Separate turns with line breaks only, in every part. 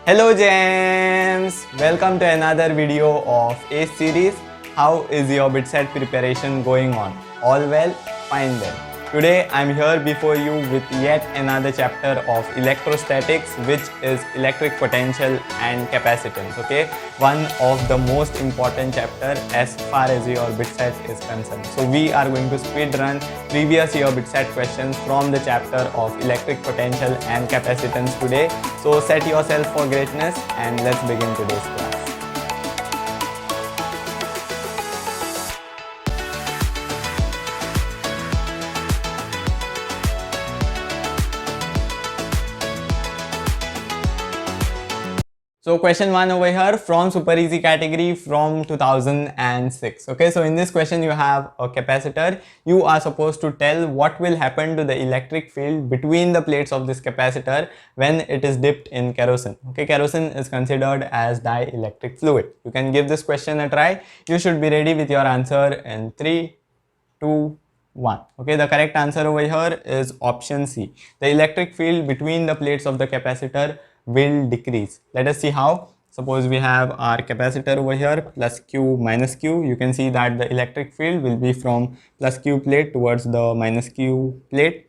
Hello James! Welcome to another video of A series. How is your BITSAT preparation going on? All well? Fine then. Today I am here before you with yet another chapter of electrostatics, which is electric potential and capacitance. Okay, one of the most important chapter as far as your BITSAT is concerned. So we are going to speed run previous year BITSAT questions from the chapter of electric potential and capacitance today. So set yourself for greatness and let's begin today's class. So question 1 over here from super easy category from 2006. Okay, so in this question you have a capacitor. You are supposed to tell what will happen to the electric field between the plates of this capacitor when it is dipped in kerosene. Okay, kerosene is considered as dielectric fluid. You can give this question a try. You should be ready with your answer in 3, 2, 1. Okay, the correct answer over here is option C. The electric field between the plates of the capacitor will decrease. Let us see how. Suppose we have our capacitor over here, plus Q minus Q. You can see that the electric field will be from plus Q plate towards the minus Q plate.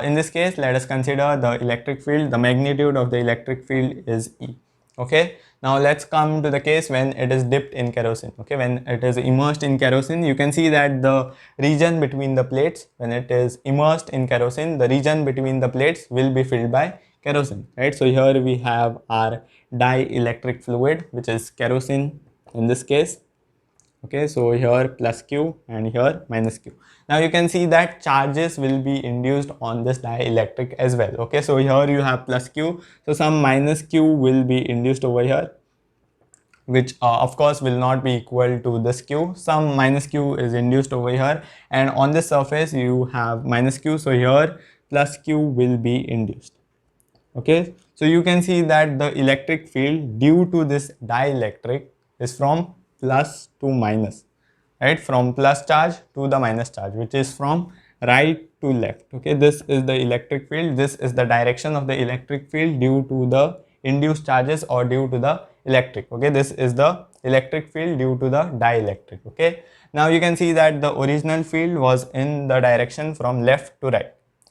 In this case, let us consider the electric field. The magnitude of the electric field is E. Okay, now let's come to the case when it is dipped in kerosene. Okay, when it is immersed in kerosene, you can see that the region between the plates, when it is immersed in kerosene, the region between the plates will be filled by kerosene, right? So here we have our dielectric fluid, which is kerosene in this case. Okay, so here plus Q and here minus Q. Now you can see that charges will be induced on this dielectric as well. Okay, so here you have plus Q, so some minus Q will be induced over here, which of course will not be equal to this Q. Some minus Q is induced over here, and on this surface you have minus Q, so here plus Q will be induced. Okay, so you can see that the electric field due to this dielectric is from plus to minus, right? From plus charge to the minus charge, which is from right to left. Okay, this is the electric field. This is the direction of the electric field due to the induced charges or due to the electric. Okay, this is the electric field due to the dielectric. Okay, now you can see that the original field was in the direction from left to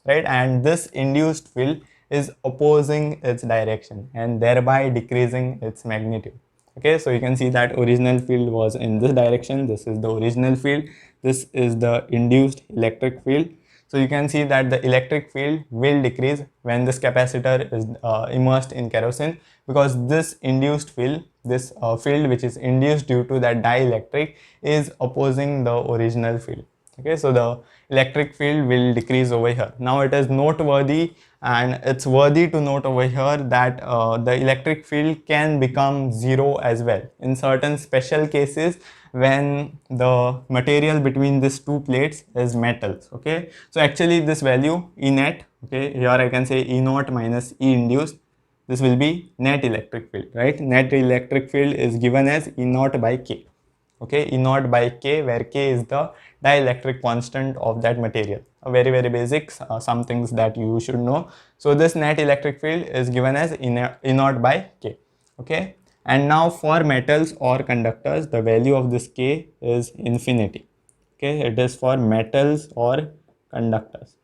right, and this induced field is opposing its direction and thereby decreasing its magnitude. Okay, so you can see that original field was in this direction. This is the original field. This is the induced electric field. So you can see that the electric field will decrease when this capacitor is immersed in kerosene, because this induced field, this field which is induced due to that dielectric, is opposing the original field. Okay, so the electric field will decrease over here. Now it is noteworthy, and it's worthy to note over here that the electric field can become zero as well in certain special cases when the material between these two plates is metals. Okay, so actually this value E net, okay, here I can say E naught minus E induced, this will be net electric field, right? Net electric field is given as E naught by K. Okay, E naught by K, where K is the dielectric constant of that material. A very basic, some things that you should know. So this net electric field is given as E naught by K. Okay, and now for metals or conductors, the value of this K is infinity. Okay, it is for metals or conductors.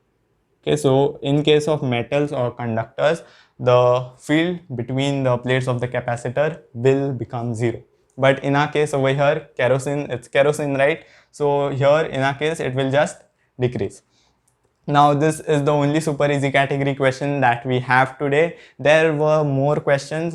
Okay, so in case of metals or conductors, the field between the plates of the capacitor will become zero. But in our case over here, kerosene, it's kerosene, right? So here in our case it will just decrease. Now this is the only super easy category question that we have today. There were more questions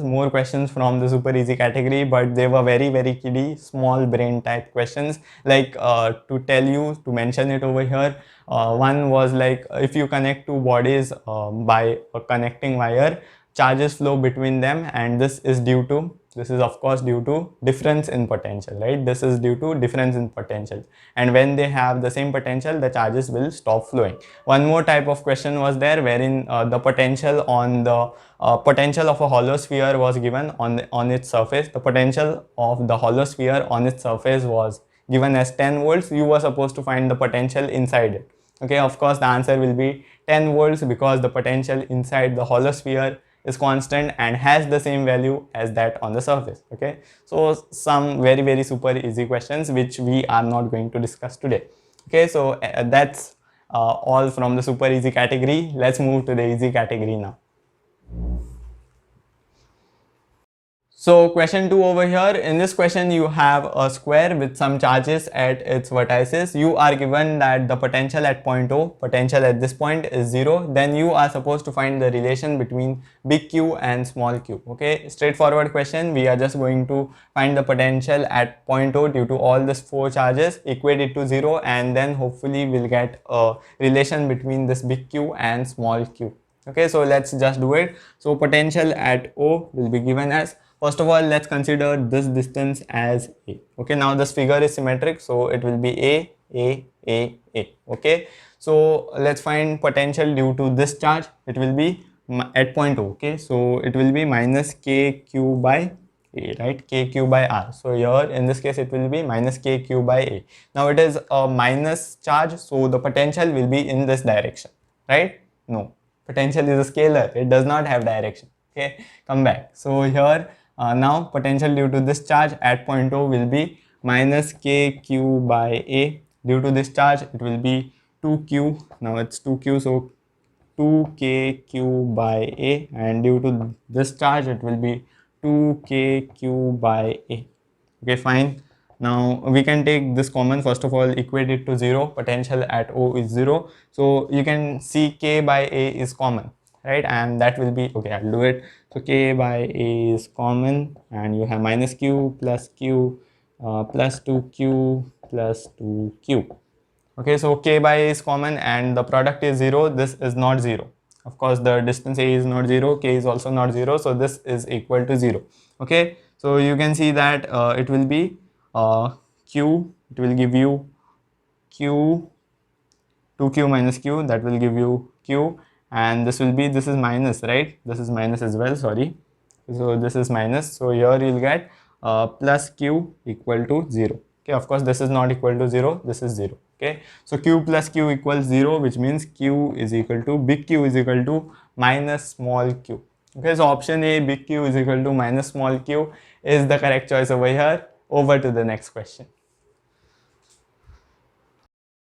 from the super easy category, but they were very kiddie, small brain type questions. Like to tell you, to mention it over here, one was like, if you connect two bodies by a connecting wire, charges flow between them, and this is of course due to difference in potential, right? This is due to difference in potential, and when they have the same potential, the charges will stop flowing. One more type of question was there, wherein the potential on the potential of a hollow sphere was given on its surface. The potential of the hollow sphere on its surface was given as 10 volts. You were supposed to find the potential inside it. Okay, of course the answer will be 10 volts, because the potential inside the hollow sphere is constant and has the same value as that on the surface. Okay, so some very super easy questions which we are not going to discuss today. Okay, so that's all from the super easy category. Let's move to the easy category now. So question 2 over here, in this question you have a square with some charges at its vertices. You are given that the potential at point O, potential at this point is 0. Then you are supposed to find the relation between big Q and small q. Okay, straightforward question. We are just going to find the potential at point O due to all these 4 charges, equate it to 0, and then hopefully we'll get a relation between this big Q and small q. Okay, so let's just do it. So potential at O will be given as, first of all, let's consider this distance as A. Okay, now this figure is symmetric, so it will be A. Okay, so let's find potential due to this charge. It will be at point O. Okay, so it will be minus KQ by A, right? KQ by R. So here in this case it will be minus KQ by A. Now it is a minus charge, so the potential will be in this direction, right? No, potential is a scalar, it does not have direction. Okay, come back. So here now potential due to this charge at point O will be minus KQ by A. Due to this charge it will be 2Q. Now it's 2Q, so 2KQ by A, and due to this charge it will be 2KQ by A. Okay, fine. Now we can take this common. First of all, equate it to 0. Potential at O is 0. So you can see K by A is common, right? And that will be, okay, I'll do it. So K by A is common, and you have minus Q plus Q plus 2Q plus 2Q. Okay, so K by A is common and the product is 0. This is not 0. Of course, the distance A is not 0. K is also not 0. So this is equal to 0. Okay, so you can see that it will be Q. It will give you Q, 2Q minus Q. That will give you Q. And this will be, this is minus, right? This is minus as well, sorry. So this is minus. So here you'll get plus Q equal to 0. Okay, of course, this is not equal to 0. This is 0. Okay, so Q plus Q equals 0, which means Q is equal to, big Q is equal to minus small q. Okay, so option A, big Q is equal to minus small q, is the correct choice over here. Over to the next question.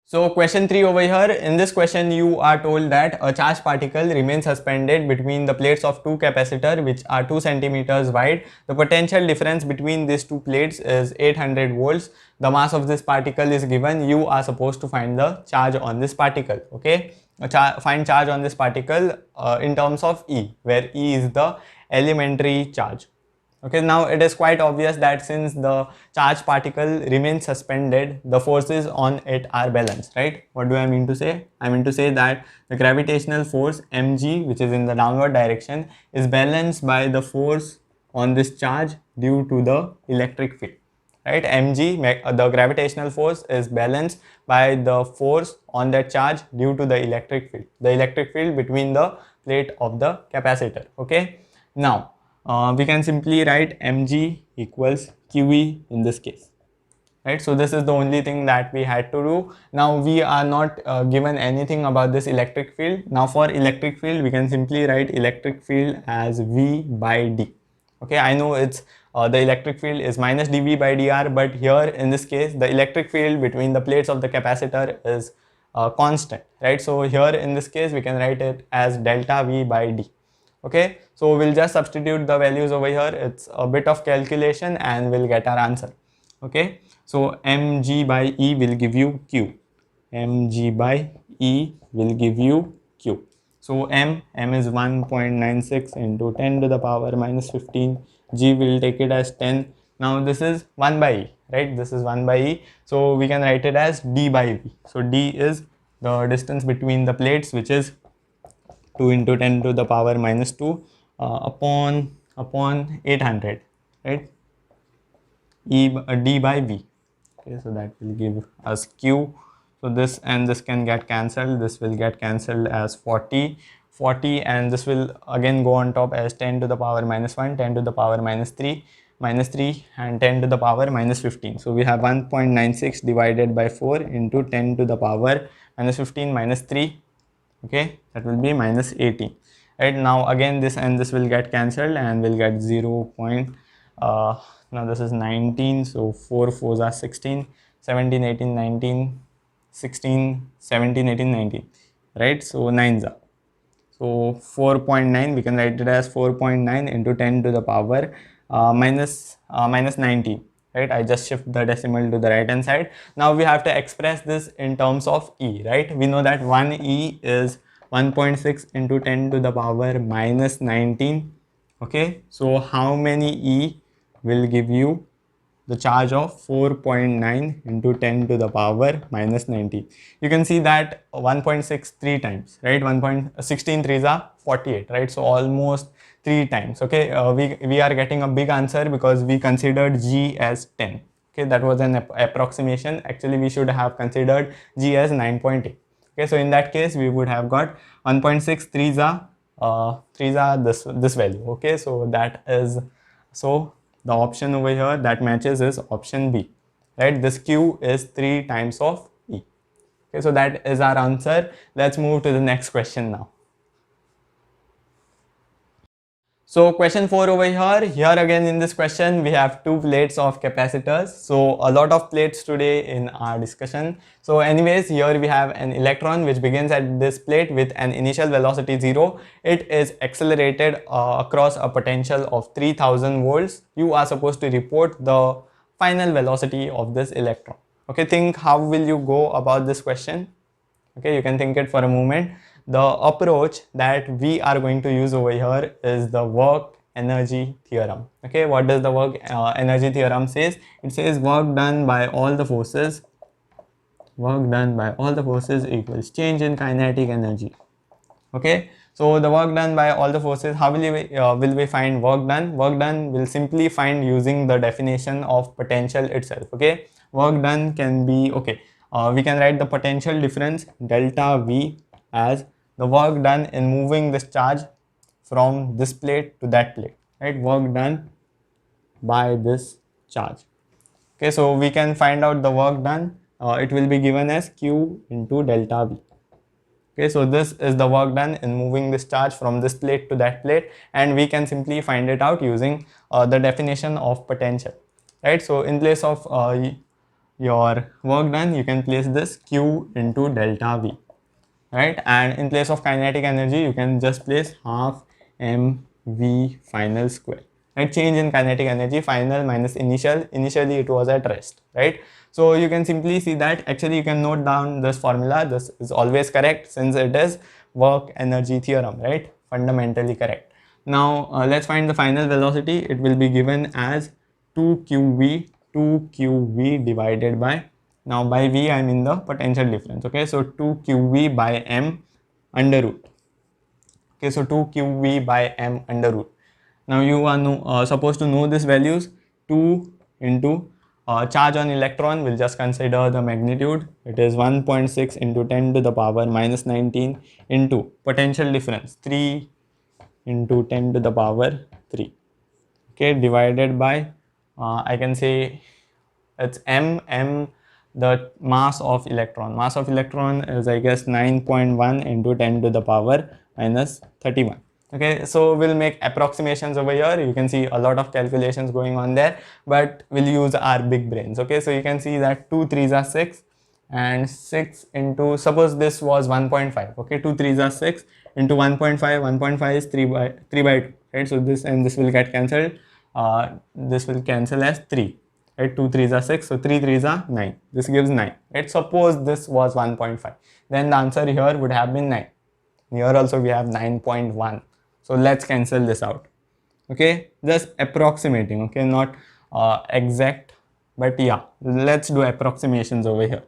So question 3 over here, in this question you are told that a charged particle remains suspended between the plates of two capacitors which are 2 centimeters wide. The potential difference between these two plates is 800 volts. The mass of this particle is given. You are supposed to find the charge on this particle. Okay, find charge on this particle in terms of E, where E is the elementary charge. Okay, now it is quite obvious that since the charged particle remains suspended, the forces on it are balanced, right? What do I mean to say? I mean to say that the gravitational force mg, which is in the downward direction, is balanced by the force on this charge due to the electric field, right? Mg, the gravitational force, is balanced by the force on that charge due to the electric field between the plate of the capacitor. Okay, now we can simply write mg equals qe in this case, right? So this is the only thing that we had to do. Now we are not given anything about this electric field. Now for electric field, we can simply write electric field as v by d. Okay, I know it's the electric field is minus dv by dr, but here in this case the electric field between the plates of the capacitor is constant, right? So here in this case we can write it as delta v by d. Okay, so we'll just substitute the values over here. It's a bit of calculation and we'll get our answer. Okay, so mg by e will give you q. Mg by e will give you q. So m is 1.96 into 10 to the power minus 15. G will take it as 10. Now this is 1 by e, right? This is 1 by e. So we can write it as d by v. So d is the distance between the plates, which is 2 into 10 to the power minus 2 upon 800, right? D by v. Okay, so that will give us q. So this and this can get cancelled. This will get cancelled as 40, and this will again go on top as 10 to the power minus 1, 10 to the power minus 3, and 10 to the power minus 15. So we have 1.96 divided by 4 into 10 to the power minus 15 minus 3. Okay, that will be minus 18, right? Now again this and this will get cancelled and we'll get 0. Now this is 19, so 4 4s are 16, 17, 18, 19, 16, 17, 18, 19, right? So 9s are. So 4.9, we can write it as 4.9 into 10 to the power minus 19, right? I just shift the decimal to the right hand side. Now we have to express this in terms of E, right? We know that 1 E is 1.6 into 10 to the power minus 19. Okay, so how many E will give you the charge of 4.9 into 10 to the power minus 19? You can see that 1.63 times, right? 1.16 threes are 48, right? So almost 3 times. Okay, we are getting a big answer because we considered G as 10. Okay, that was an approximation. Actually, we should have considered G as 9.8. Okay, so in that case, we would have got 1.6 threes are this value. Okay, so that is, so the option over here that matches is option B, right? This Q is 3 times of E. Okay, so that is our answer. Let's move to the next question now. So question 4 over here again in this question we have 2 plates of capacitors. So a lot of plates today in our discussion. So anyways, here we have an electron which begins at this plate with an initial velocity 0. It is accelerated across a potential of 3000 volts. You are supposed to report the final velocity of this electron. Okay, think how will you go about this question? Okay, you can think it for a moment. The approach that we are going to use over here is the work energy theorem. Okay, what does the work energy theorem says? It says work done by all the forces equals change in kinetic energy. Okay, so the work done by all the forces, how will we find work done? Work done will simply find using the definition of potential itself. Okay, work done can be, okay, we can write the potential difference delta V as the work done in moving this charge from this plate to that plate, right? Work done by this charge. Okay, so we can find out the work done. It will be given as Q into delta V. Okay, so this is the work done in moving this charge from this plate to that plate, and we can simply find it out using the definition of potential, right? So in place of your work done, you can place this Q into delta V, right? And in place of kinetic energy, you can just place half mv final square, right? Change in kinetic energy, final minus initial. Initially it was at rest, right? So you can simply see that actually you can note down this formula. This is always correct since it is work energy theorem, right? Fundamentally correct. Now let's find the final velocity. It will be given as 2qv divided by, now by V I mean the potential difference. Okay, so 2qv by m under root. Okay, so 2qv by m under root. Now you are supposed to know these values. 2 into charge on electron, will just consider the magnitude. It is 1.6 into 10 to the power minus 19 into potential difference 3 into 10 to the power 3. Okay, divided by I can say it's m, the mass of electron. Mass of electron is, I guess, 9.1 into 10 to the power minus 31. Okay, so we'll make approximations over here. You can see a lot of calculations going on there, but we'll use our big brains. Okay, so you can see that 2 3s are 6, and 6 into, suppose this was 1.5. Okay, 2 3s are 6 into 1.5. 1.5 is 3 by 2, right? So this and this will get cancelled. This will cancel as 3. Right, 2 3s are 6, so 3 3s are 9. This gives 9. Right, suppose this was 1.5, then the answer here would have been 9. Here also we have 9.1. So let's cancel this out. Okay, just approximating. Okay, not exact, but yeah, let's do approximations over here.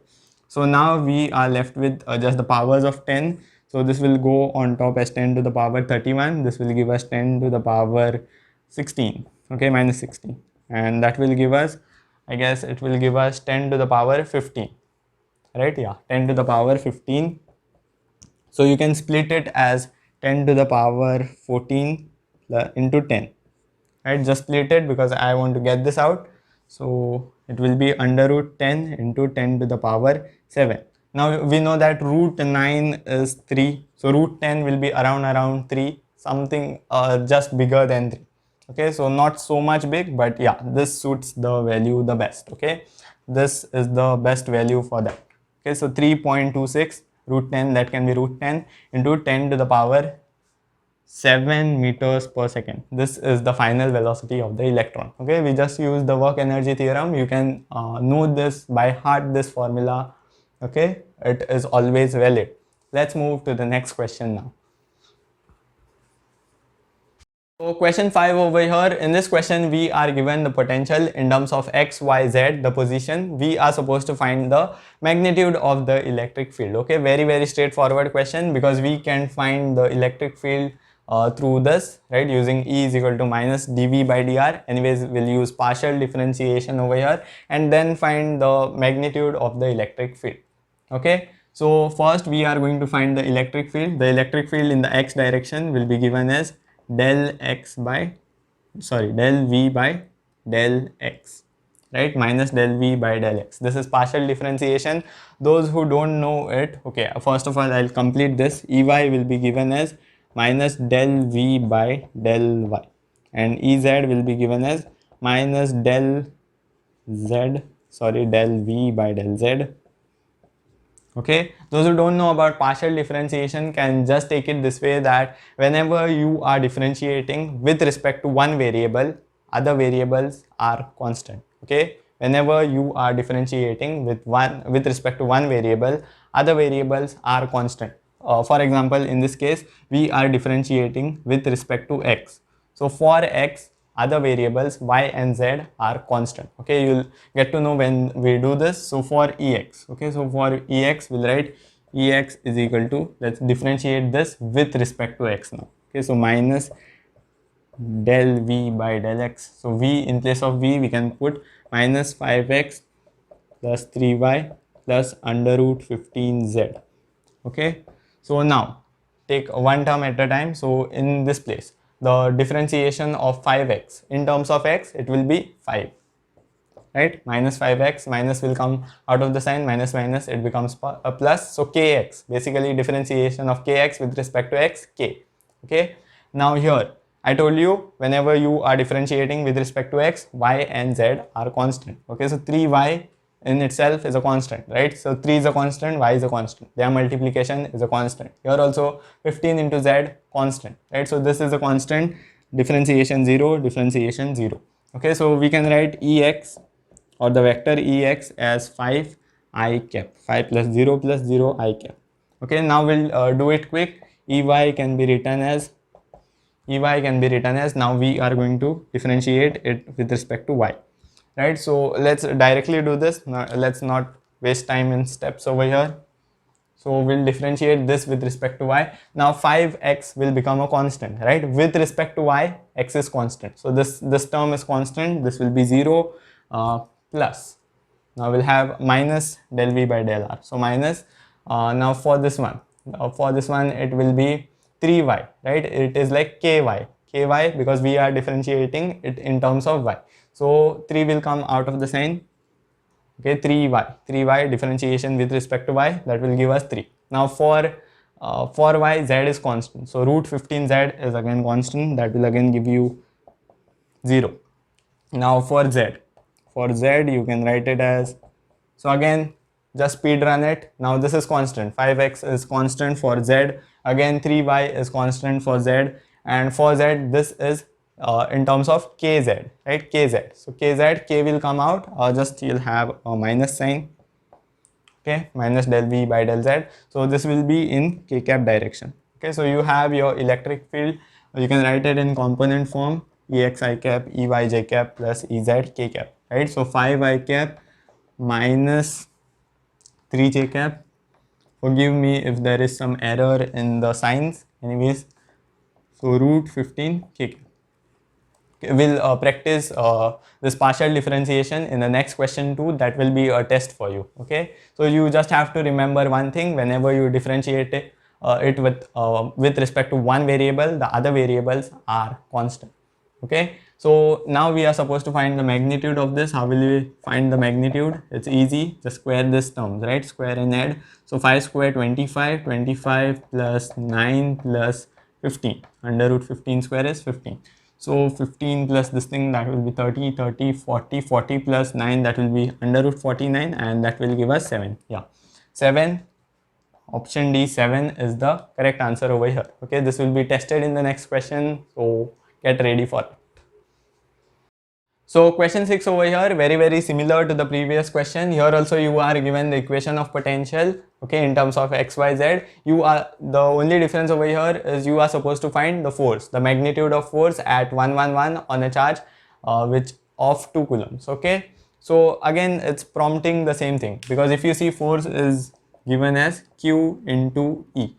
So now we are left with just the powers of 10. So this will go on top as 10 to the power 31. This will give us 10 to the power 16. Okay, minus 16, and that will give us, I guess it will give us 10 to the power 15, right? Yeah, 10 to the power 15. So you can split it as 10 to the power 14 into 10, right? Just split it because I want to get this out. So it will be under root 10 into 10 to the power 7. Now we know that root 9 is 3. So root 10 will be around 3. something just bigger than 3. Okay, so not so much big, but yeah, this suits the value the best. Okay, this is the best value for that. Okay, so 3.26 root 10, that can be root 10 into 10 to the power 7 meters per second. This is the final velocity of the electron. Okay, we just use the work energy theorem. You can know this by heart, this formula. Okay, it is always valid. Let's move to the next question now. So question 5 over here. In this question, we are given the potential in terms of x, y, z, the position. We are supposed to find the magnitude of the electric field. Okay, very straightforward question, because we can find the electric field through this, right, using E is equal to minus dV by dr. Anyways, we'll use partial differentiation over here and then find the magnitude of the electric field. Okay, so first we are going to find the electric field. The electric field in the x direction will be given as del V by del x, right, minus del V by del x. This is partial differentiation. Those who don't know it, okay, first of all I'll complete this. Ey will be given as minus del V by del y, and Ez will be given as minus del V by del z. Okay, those who don't know about partial differentiation can just take it this way, that whenever you are differentiating with respect to one variable, other variables are constant. Okay, whenever you are differentiating with respect to one variable, other variables are constant. For example, in this case, we are differentiating with respect to x. So for x, other variables y and z are constant. Okay, you'll get to know when we do this. So for ex, okay, so for ex we'll write ex is equal to, let's differentiate this with respect to x now. Okay, so minus del v by del x. So v, in place of v we can put minus 5x plus 3y plus under root 15z. Okay, so now take one term at a time. So in this place, the differentiation of 5x in terms of x, it will be 5, right, minus 5x, minus will come out of the sign, minus it becomes a plus. So kx, basically differentiation of kx with respect to x, k. Okay, now here I told you, whenever you are differentiating with respect to x, y and z are constant. Okay, so 3y in itself is a constant, right? So 3 is a constant, y is a constant, their multiplication is a constant. Here also 15 into z, constant, right? So this is a constant, differentiation 0, differentiation 0. Okay, so we can write ex or the vector ex as 5 I cap, 5 plus 0 I cap. Okay, now we'll do it quick. Ey can be written as now we are going to differentiate it with respect to y. Right, so let's directly do this. Now, let's not waste time in steps over here. So we'll differentiate this with respect to y. Now 5x will become a constant, right? With respect to y, x is constant. So this term is constant. This will be 0 plus. Now we'll have minus del v by del r. So minus. Now for this one, it will be 3y, right? It is like ky, because we are differentiating it in terms of y. So 3 will come out of the sign. Okay, 3y differentiation with respect to y, that will give us 3. Now for y, z is constant. So root 15z is again constant, that will again give you 0. Now for z you can write it as, so again just speed run it. Now this is constant, 5x is constant for z, again 3y is constant for z, and for z this is in terms of kz, right, kz. So kz, k will come out, just you'll have a minus sign. Okay, minus del v by del z. So this will be in k cap direction. Okay, so you have your electric field. You can write it in component form, ex I cap, ey j cap plus ez k cap, right? So 5 I cap minus 3 j cap. Forgive me if there is some error in the signs. Anyways, so root 15 k cap. We'll practice this partial differentiation in the next question too. That will be a test for you. Okay, so you just have to remember one thing: whenever you differentiate it with respect to one variable, the other variables are constant. Okay, so now we are supposed to find the magnitude of this. How will we find the magnitude? It's easy, just square this terms, right? Square and add. So 5 square 25, 25 plus 9 plus 15. Under root 15 square is 15. So 15 plus this thing, that will be 30, 30, 40, 40 plus 9, that will be under root 49, and that will give us 7. Yeah, 7. Option D, 7 is the correct answer over here. Okay, this will be tested in the next question, so get ready for it. So question 6 over here, very similar to the previous question. Here also you are given the equation of potential, okay, in terms of x, y, z. You are, the only difference over here is you are supposed to find the force, the magnitude of force at 111 on a charge which of 2 coulombs. Okay, so again it's prompting the same thing, because if you see, force is given as Q into E,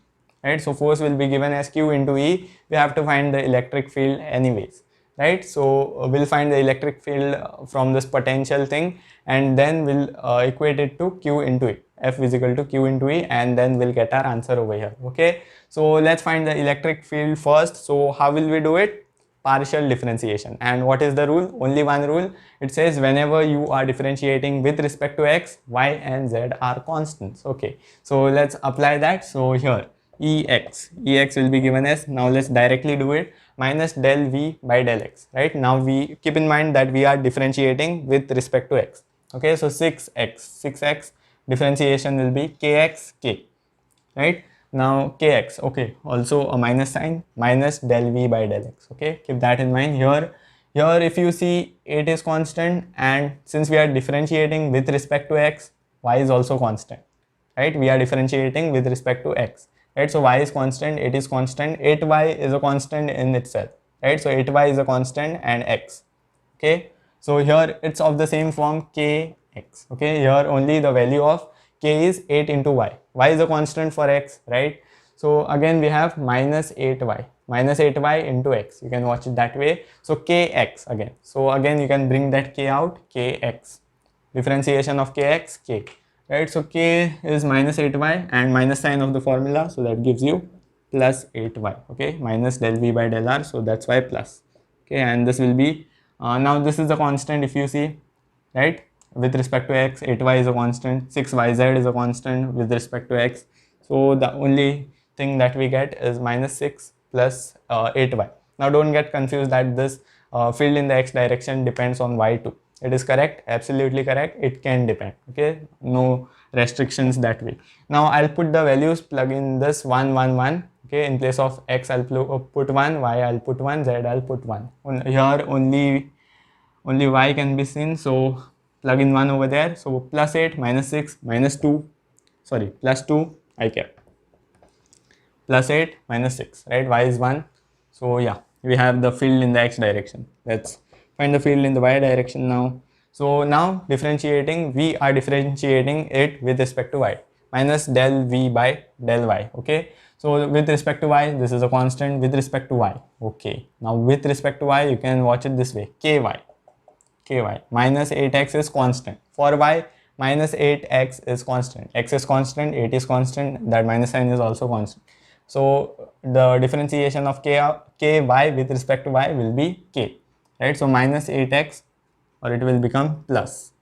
right? So force will be given as Q into E. We have to find the electric field anyways, right? So we'll find the electric field from this potential thing, and then we'll equate it to Q into E. F is equal to Q into E, and then we'll get our answer over here. Okay, so let's find the electric field first. So how will we do it? Partial differentiation. And what is the rule? Only one rule. It says whenever you are differentiating with respect to x, y and z are constants. Okay, so let's apply that. So here Ex will be given as, now let's directly do it, minus del v by del x, right? Now we keep in mind that we are differentiating with respect to x. Okay, so 6x differentiation will be kx k, right? Now kx, okay, also a minus sign, minus del v by del x. Okay, keep that in mind. Here if you see, it is constant, and since we are differentiating with respect to x, y is also constant, right? We are differentiating with respect to x, right? So y is constant, it is constant, 8y is a constant in itself, right? So 8y is a constant and x. Okay, so here it's of the same form, kx. Okay, here only the value of k is 8 into y. Y is a constant for x, right? So again we have minus 8y into x. You can watch it that way. So kx again. So again you can bring that k out, kx. Differentiation of kx, k. Right, so k is minus 8y and minus sign of the formula, so that gives you plus 8y. Okay, minus del v by del r, so that's why plus. Okay, and this will be now this is a constant if you see, right? With respect to x, 8y is a constant, 6yz is a constant with respect to x. So the only thing that we get is minus 6 plus 8y. Now don't get confused that this field in the x direction depends on y too. It is correct, absolutely correct, it can depend. Okay, no restrictions that way. Now I'll put the values, plug in this 1 1 1. Okay, in place of x I'll put 1, y I'll put 1, z I'll put 1. Here only y can be seen, so plug in 1 over there. So plus 8 minus 6 minus 2, sorry, plus 2 I kept, plus 8 minus 6, right? Y is 1. So yeah, we have the field in the x direction. Let's find the field in the y direction now. So now differentiating, we are differentiating it with respect to y, minus del v by del y. Okay, so with respect to y, this is a constant with respect to y. Okay, now with respect to y, you can watch it this way, ky, minus 8x is constant. For y, minus 8x is constant, x is constant, 8 is constant, that minus sign is also constant. So the differentiation of ky with respect to y will be k, right? So minus 8x, or it will become plus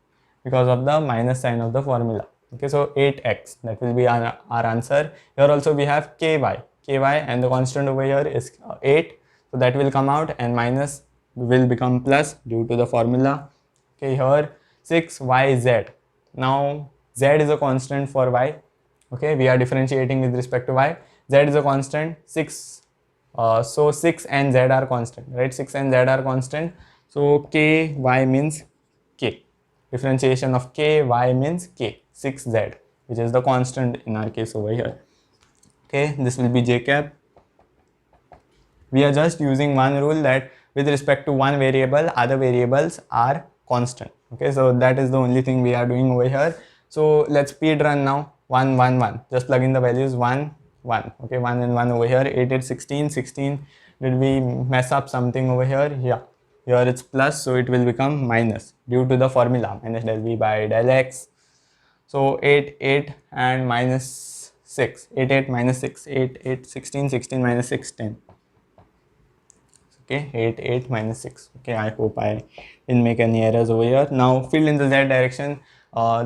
because of the minus sign of the formula. Okay, so 8x, that will be our answer. Here also we have ky, and the constant over here is 8, so that will come out, and minus will become plus due to the formula. Okay, here 6yz. Now z is a constant for y. Okay, we are differentiating with respect to y. Z is a constant, 6. So 6 and z are constant, right? 6 and z are constant. So ky means k. Differentiation of ky means k, 6z, which is the constant in our case over here. Okay, this will be j cap. We are just using one rule, that with respect to one variable, other variables are constant. Okay, so that is the only thing we are doing over here. So let's speed run now. 1 1 1. Just plug in the values 1 1. Okay, 1 and 1 over here. 8 8 16 16. Did we mess up something over here? Yeah. Here it's plus, so it will become minus due to the formula, minus del v by del x. So 8 8 and minus 6. 8 8 minus 6. 8 8 16 16 minus 16. Okay, 8 8 minus 6. Okay, I hope I didn't make any errors over here. Now field in the z direction,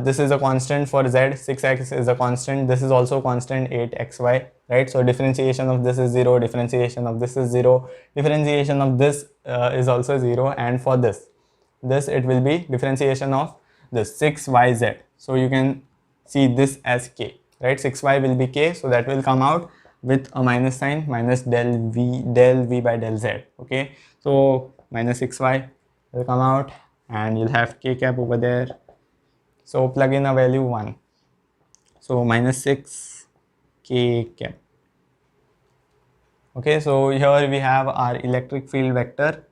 this is a constant for z, 6x is a constant, this is also constant 8xy, right? So differentiation of this is 0, differentiation of this is 0, differentiation of this is also 0, and for this it will be differentiation of this 6yz. So you can see this as k, right? 6y will be k, so that will come out with a minus sign, minus del v by del z. Okay, so minus 6y will come out and you'll have k cap over there. So plug in a value 1, so minus 6 k cap. Okay, so here we have our electric field vector.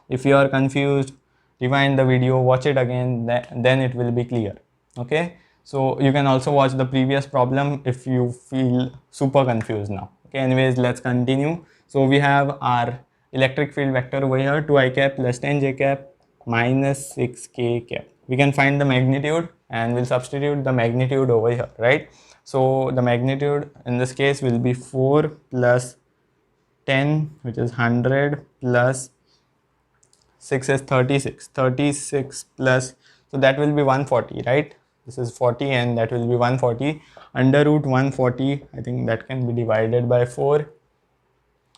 If you are confused, rewind the video, watch it again, then it will be clear. Okay, so you can also watch the previous problem if you feel super confused now. Okay, anyways, let's continue. So we have our electric field vector over here, 2i cap plus 10j cap minus 6k cap. We can find the magnitude and we'll substitute the magnitude over here, right? So the magnitude in this case will be 4 plus 10, which is 100, plus 6 is 36, 36 plus, so that will be 140, right? This is 40 and that will be 140, under root 140, I think that can be divided by 4,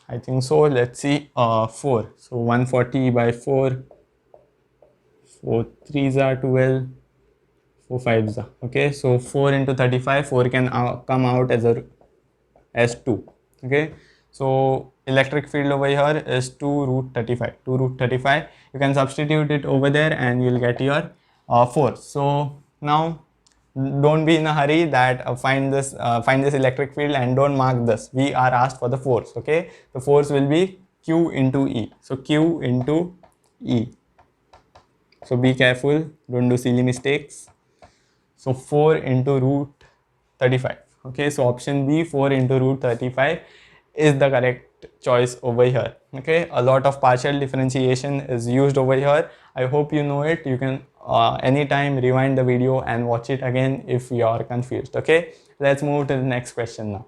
I think so. Let's see, 4, so 140 by 4, 4 3s are 12, 4 5s are, okay, so 4 into 35, 4 can come out as 2, okay. So electric field over here is 2 root 35, 2 root 35. You can substitute it over there and you'll get your force. So now don't be in a hurry that find this electric field and don't mark this. We are asked for the force, okay. The force will be Q into E. So Q into E. So be careful, don't do silly mistakes. So 4 into root 35. Okay, so option B, 4 into root 35 is the correct choice over here. Okay, a lot of partial differentiation is used over here. I hope you know it. You can anytime rewind the video and watch it again if you are confused. Okay, let's move to the next question now.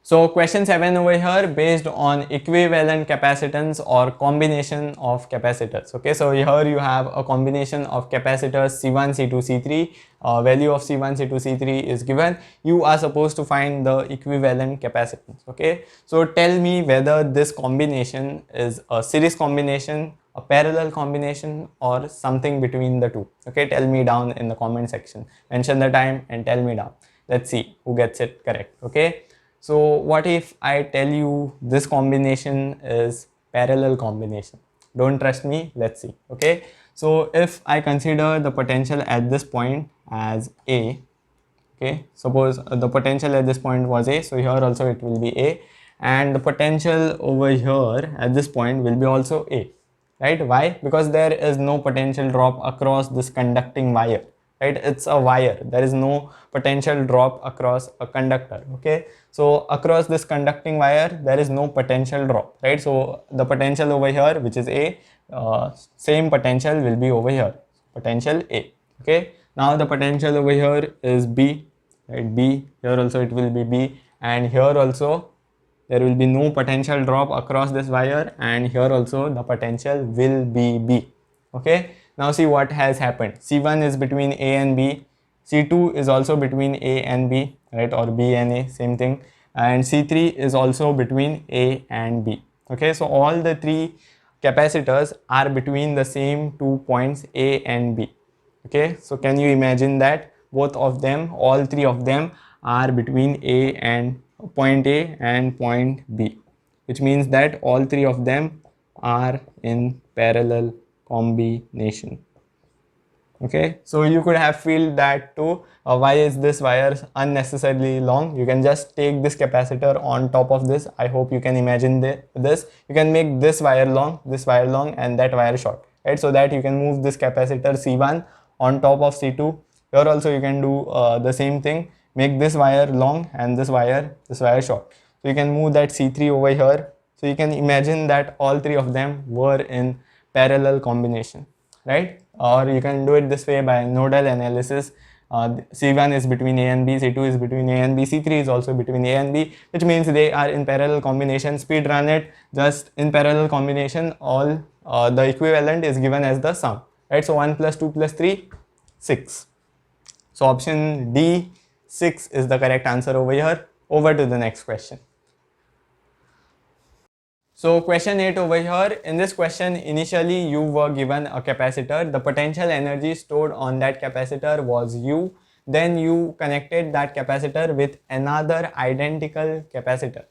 So question 7 over here, based on equivalent capacitance or combination of capacitors. Okay, so here you have a combination of capacitors C1, C2, C3. Value of C1, C2, C3 is given. You are supposed to find the equivalent capacitance. Okay, so tell me whether this combination is a series combination, a parallel combination, or something between the two. Okay, tell me down in the comment section. Mention the time and tell me down. Let's see who gets it correct. Okay. So what if I tell you this combination is parallel combination? Don't trust me, let's see. Okay, so if I consider the potential at this point as A, okay, suppose the potential at this point was A, so here also it will be A, and the potential over here at this point will be also A, right? Why? Because there is no potential drop across this conducting wire, right? It's a wire, there is no potential drop across a conductor. Okay, so across this conducting wire there is no potential drop, right? So the potential over here, which is A, same potential will be over here, potential A. Okay, now the potential over here is B, right? B, here also it will be B, and here also there will be no potential drop across this wire, and here also the potential will be B. Okay, now see what has happened. C1 is between A and B, C2 is also between A and B, right, or B and A, same thing, and C3 is also between A and B. Okay, so all the three capacitors are between the same 2 points A and B. Okay, so can you imagine that both of them, all three of them are between A and point A and point B, which means that all three of them are in parallel combination. Okay, so you could have feel that too, why is this wire unnecessarily long? You can just take this capacitor on top of this. I hope you can imagine this. You can make this wire long, and that wire short, right? So that you can move this capacitor C1 on top of C2. Here also you can do the same thing, make this wire long and this wire short. So you can move that C3 over here. So you can imagine that all three of them were in parallel combination, right? Or you can do it this way by nodal analysis. C1 is between A and B, C2 is between A and B, C3 is also between A and B, which means they are in parallel combination. Speed run it just in parallel combination. All the equivalent is given as the sum, right? So 1 plus 2 plus 3, 6. So option D, 6 is the correct answer over here. Over to the next question. So question 8 over here. In this question, initially you were given a capacitor. The potential energy stored on that capacitor was U. Then you connected that capacitor with another identical capacitor.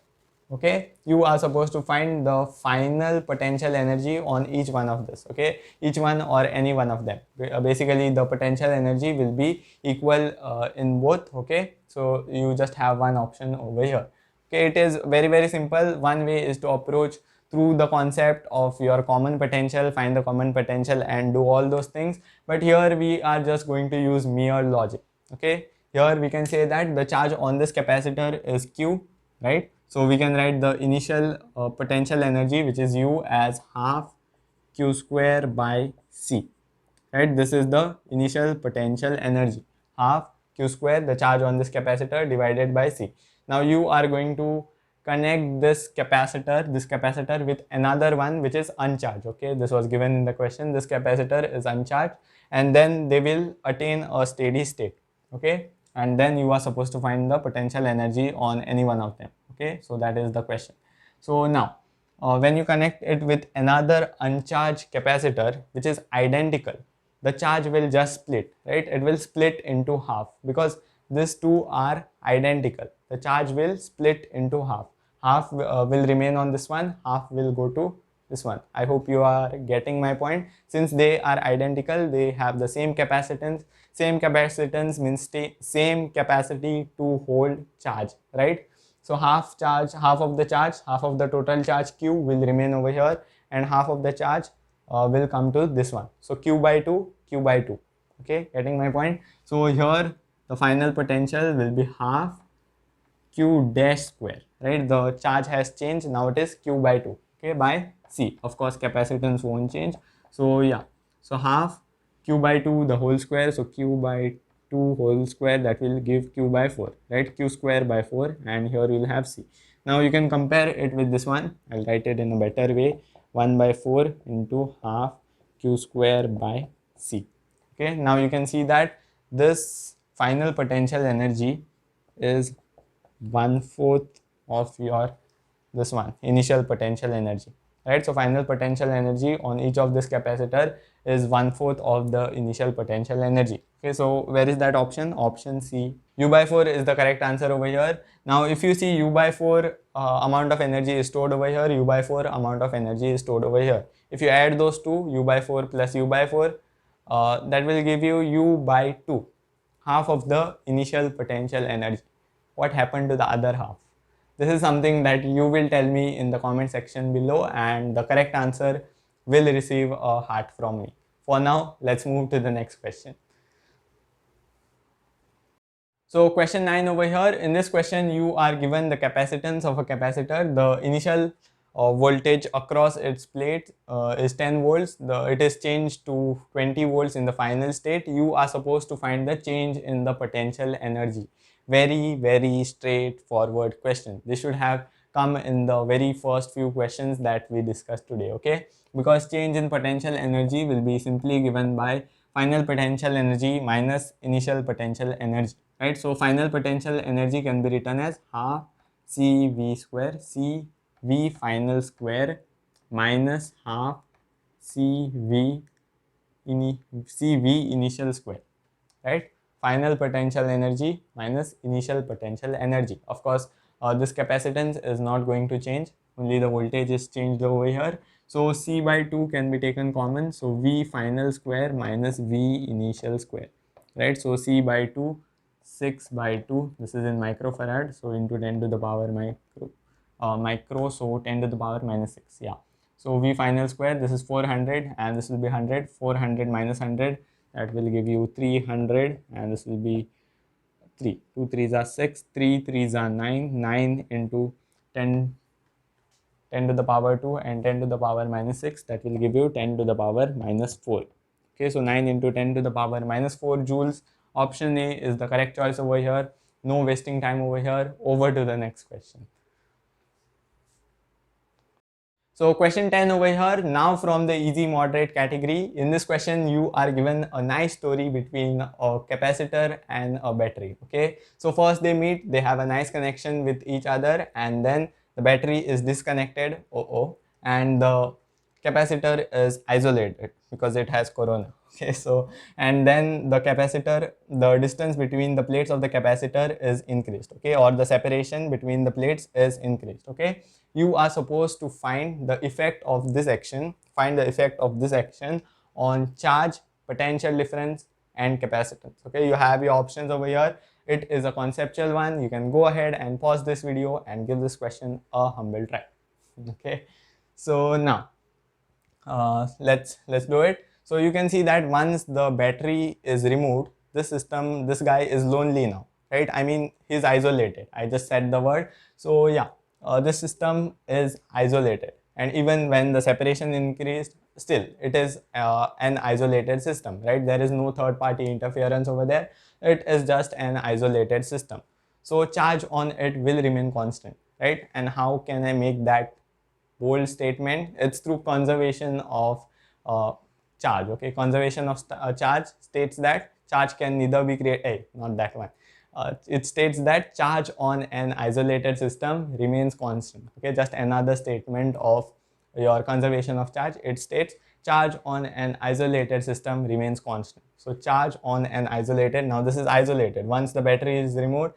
Okay, you are supposed to find the final potential energy on each one of this. Okay, each one or any one of them. Basically the potential energy will be equal in both. Okay, so you just have one option over here. Okay, it is very simple. One way is to approach through the concept of your common potential, find the common potential and do all those things. But here we are just going to use mere logic. Okay, here we can say that the charge on this capacitor is Q, right? So we can write the initial potential energy, which is U, as half Q square by C, right? This is the initial potential energy, half Q square, the charge on this capacitor, divided by C. Now you are going to connect this capacitor with another one which is uncharged. Okay, this was given in the question. This capacitor is uncharged, and then they will attain a steady state. Okay, and then you are supposed to find the potential energy on any one of them. Okay, so that is the question. So now when you connect it with another uncharged capacitor which is identical, the charge will just split, right? It will split into half because these two are identical. The charge will split into half. Half will remain on this one, half will go to this one. I hope you are getting my point. Since they are identical, they have the same capacitance. Same capacitance means same capacity to hold charge, right? So half of the charge, half of the total charge Q will remain over here, and half of the charge will come to this one. So Q by 2, Q by 2. Okay, getting my point? So here the final potential will be half Q dash square, right? The charge has changed. Now it is Q by 2, okay, by C. Of course, capacitance won't change. So yeah, so half Q by 2 the whole square. So Q by 2 whole square, that will give Q by 4, right? Q square by 4, and here you will have C. Now you can compare it with this one. I'll write it in a better way. 1 by 4 into half Q square by C. Okay, now you can see that this final potential energy is 1/4 of your this one initial potential energy, right? So final potential energy on each of this capacitor is 1/4 of the initial potential energy. Okay, so where is that option? Option C. U by 4 is the correct answer over here. Now if you see, U by 4 amount of energy is stored over here, U by 4 amount of energy is stored over here. If you add those two, U by 4 plus U by 4, that will give you U by 2, half of the initial potential energy. What happened to the other half? This is something that you will tell me in the comment section below, and the correct answer will receive a heart from me. For now, let's move to the next question. So question 9 over here. In this question, you are given the capacitance of a capacitor. The initial voltage across its plate is 10 volts. It is changed to 20 volts in the final state. You are supposed to find the change in the potential energy. Very straightforward question. This should have come in the very first few questions that we discussed today. Okay, because change in potential energy will be simply given by final potential energy minus initial potential energy, right? So final potential energy can be written as half CV square, CV final square, minus half CV initial square, right? Final potential energy minus initial potential energy. Of course, this capacitance is not going to change, only the voltage is changed over here. So C by 2 can be taken common. So V final square minus V initial square, right? So C by 2, 6 by 2, this is in microfarad, so into 10 to the power micro, so 10 to the power minus 6, yeah. So V final square, this is 400, and this will be 100, 400 minus 100, that will give you 300, and this will be 3, 2 3s are 6, 3 3s are 9, 9 into 10 to the power 2 and 10 to the power minus 6, that will give you 10 to the power minus 4. Okay, so 9 into 10 to the power minus 4 joules. Option A is the correct choice over here. No wasting time over here. Over to the next question. So question 10 over here, now from the easy moderate category. In this question, you are given a nice story between a capacitor and a battery. Okay, so first they meet, they have a nice connection with each other, and then the battery is disconnected, and the capacitor is isolated because it has corona. Okay, so and then the capacitor, the distance between the plates of the capacitor is increased, okay, or the separation between the plates is increased. Okay, you are supposed to find the effect of this action, on charge, potential difference, and capacitance. Okay, you have your options over here. It is a conceptual one. You can go ahead and pause this video and give this question a humble try. Okay, so now let's do it. So you can see that once the battery is removed, this guy is lonely now, right? I mean, he's isolated. I just said the word. So yeah, this system is isolated, and even when the separation increased, still it is an isolated system, right? There is no third party interference over there. It is just an isolated system. So charge on it will remain constant, right? And how can I make that bold statement? It's through conservation of charge. Okay, conservation of charge states that charge can neither be created, not that one. It states that charge on an isolated system remains constant. Okay, just another statement of your conservation of charge. It states charge on an isolated system remains constant. So charge on an isolated, now this is isolated. Once the battery is removed,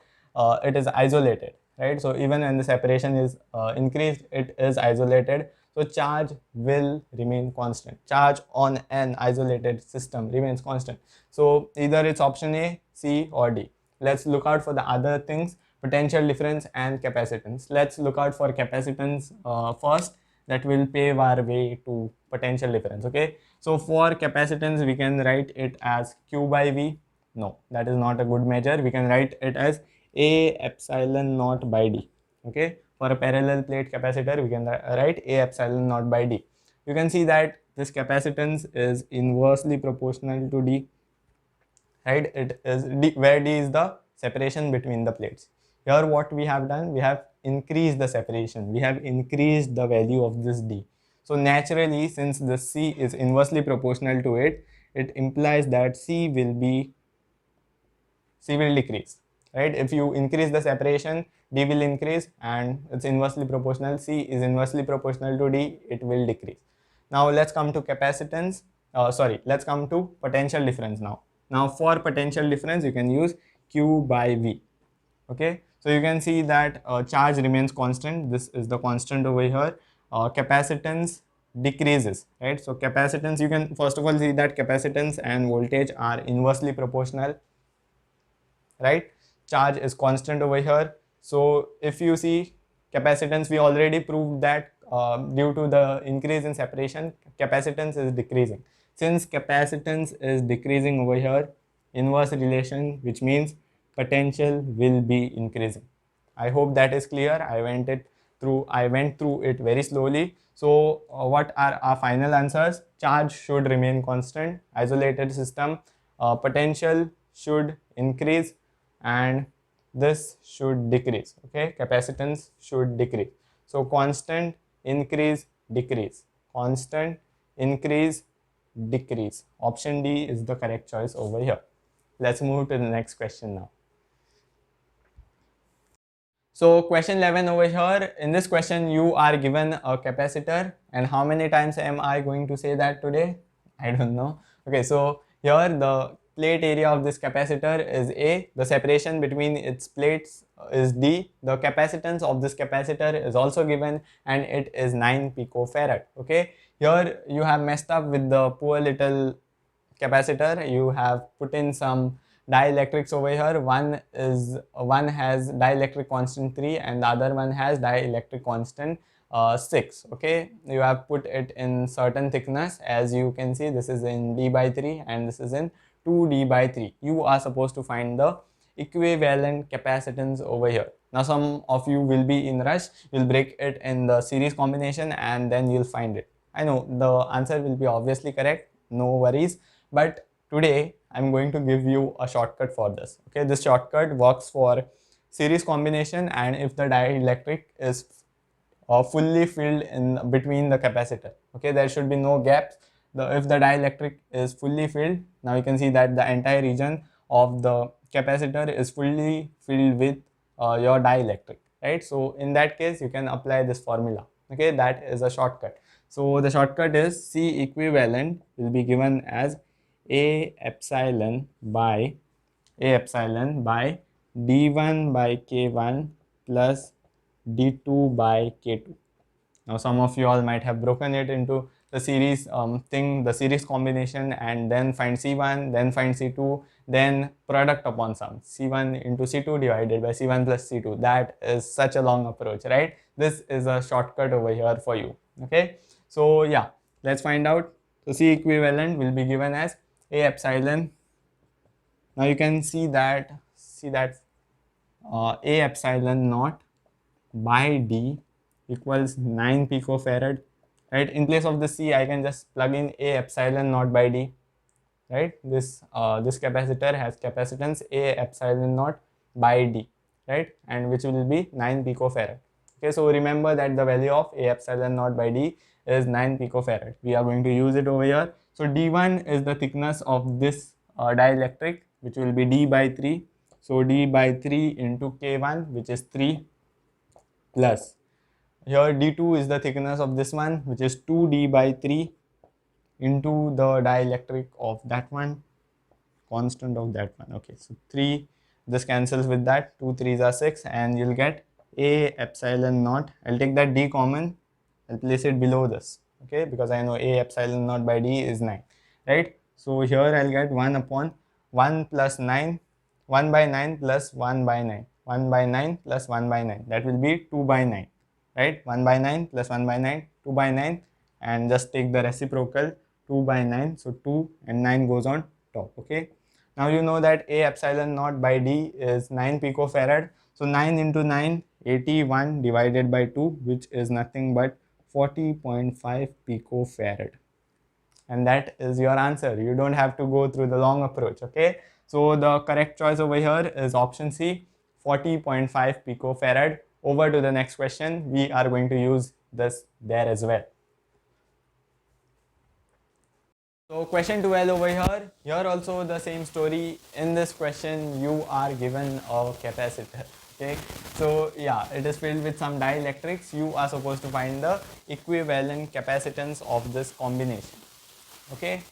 it is isolated, right? So even when the separation is increased, it is isolated. So charge will remain constant. Charge on an isolated system remains constant. So either it's option A, C, or D. Let's look out for the other things, potential difference and capacitance. Let's look out for capacitance first. That will pave our way to potential difference. Okay, so for capacitance we can write it as Q by V. No, that is not a good measure. We can write it as A epsilon naught by D. Okay, for a parallel plate capacitor we can write A epsilon naught by D. You can see that this capacitance is inversely proportional to D, right? It is D, where D is the separation between the plates. Here what we have done, we have increased the separation, we have increased the value of this D. So naturally, since the C is inversely proportional to it, it implies that C will decrease, right? If you increase the separation, D will increase, and it's inversely proportional. C is inversely proportional to D, it will decrease. Now let's come to capacitance. Let's come to potential difference now. Now for potential difference, you can use Q by V. Okay, so you can see that charge remains constant. This is the constant over here. Capacitance decreases, right? So capacitance, you can first of all see that capacitance and voltage are inversely proportional, right? Charge is constant over here. So if you see capacitance, we already proved that due to the increase in separation, capacitance is decreasing. Since capacitance is decreasing over here, inverse relation, which means potential will be increasing. I hope that is clear. I went through it very slowly. So what are our final answers? Charge should remain constant, isolated system, potential should increase, and this should decrease. Okay, capacitance should decrease. So constant, increase, decrease, constant, increase, decrease. Option D is the correct choice over here. Let's move to the next question now. So question 11 over here. In this question, you are given a capacitor, and how many times am I going to say that today? I don't know. Okay, so here the plate area of this capacitor is A. The separation between its plates is D. The capacitance of this capacitor is also given, and it is 9 picofarad. Okay, here you have messed up with the poor little capacitor. You have put in some dielectrics over here. One has dielectric constant 3 and the other one has dielectric constant 6. Okay, you have put it in certain thickness. As you can see, this is in D by 3 and this is in 2D by 3. You are supposed to find the equivalent capacitance over here. Now some of you will be in rush, you'll break it in the series combination and then you'll find it. I know the answer will be obviously correct, no worries, but today I'm going to give you a shortcut for this. Okay, this shortcut works for series combination, and if the dielectric is fully filled in between the capacitor. Okay, there should be no gaps. If the dielectric is fully filled, now you can see that the entire region of the capacitor is fully filled with your dielectric, right? So in that case you can apply this formula. Okay, that is a shortcut. So the shortcut is C equivalent will be given as A epsilon by d1 by k1 plus d2 by k2. Now some of you all might have broken it into the series the series combination, and then find C1, then find C2, then product upon sum. C1 into C2 divided by C1 plus C2. That is such a long approach, right? This is a shortcut over here for you. Okay, so yeah, let's find out. So C equivalent will be given as A epsilon. Now you can see that A epsilon naught by D equals 9 picofarad, right? In place of the C, I can just plug in A epsilon naught by D, right? This capacitor has capacitance A epsilon naught by D, right? And which will be 9 picofarad. Okay, so remember that the value of A epsilon naught by D is 9 picofarad. We are going to use it over here. So D1 is the thickness of this dielectric, which will be D by 3. So D by 3 into K1, which is 3, plus here d2 is the thickness of this one, which is 2d by 3 into the dielectric of that one, constant of that one. Okay, so 3, this cancels with that, 2 3s are 6, and you'll get A epsilon naught. I'll take that d common, I'll place it below this, okay, because I know A epsilon naught by d is 9, right? So here I'll get 1 upon 1 plus 9, 1 by 9 plus 1 by 9, 1 by 9 plus 1 by 9, that will be 2 by 9, right? 1 by 9 plus 1 by 9, 2 by 9, and just take the reciprocal, 2 by 9, so 2 and 9 goes on top. Okay, now you know that A epsilon naught by D is 9 picofarad. So 9 into 9, 81 divided by 2, which is nothing but 40.5 picofarad. And that is your answer. You don't have to go through the long approach. Okay, so the correct choice over here is option C, 40.5 picofarad. Over to the next question. We are going to use this there as well. So question 12 over here. Here also the same story. In this question you are given a capacitor. Okay, so yeah, it is filled with some dielectrics. You are supposed to find the equivalent capacitance of this combination. Okay,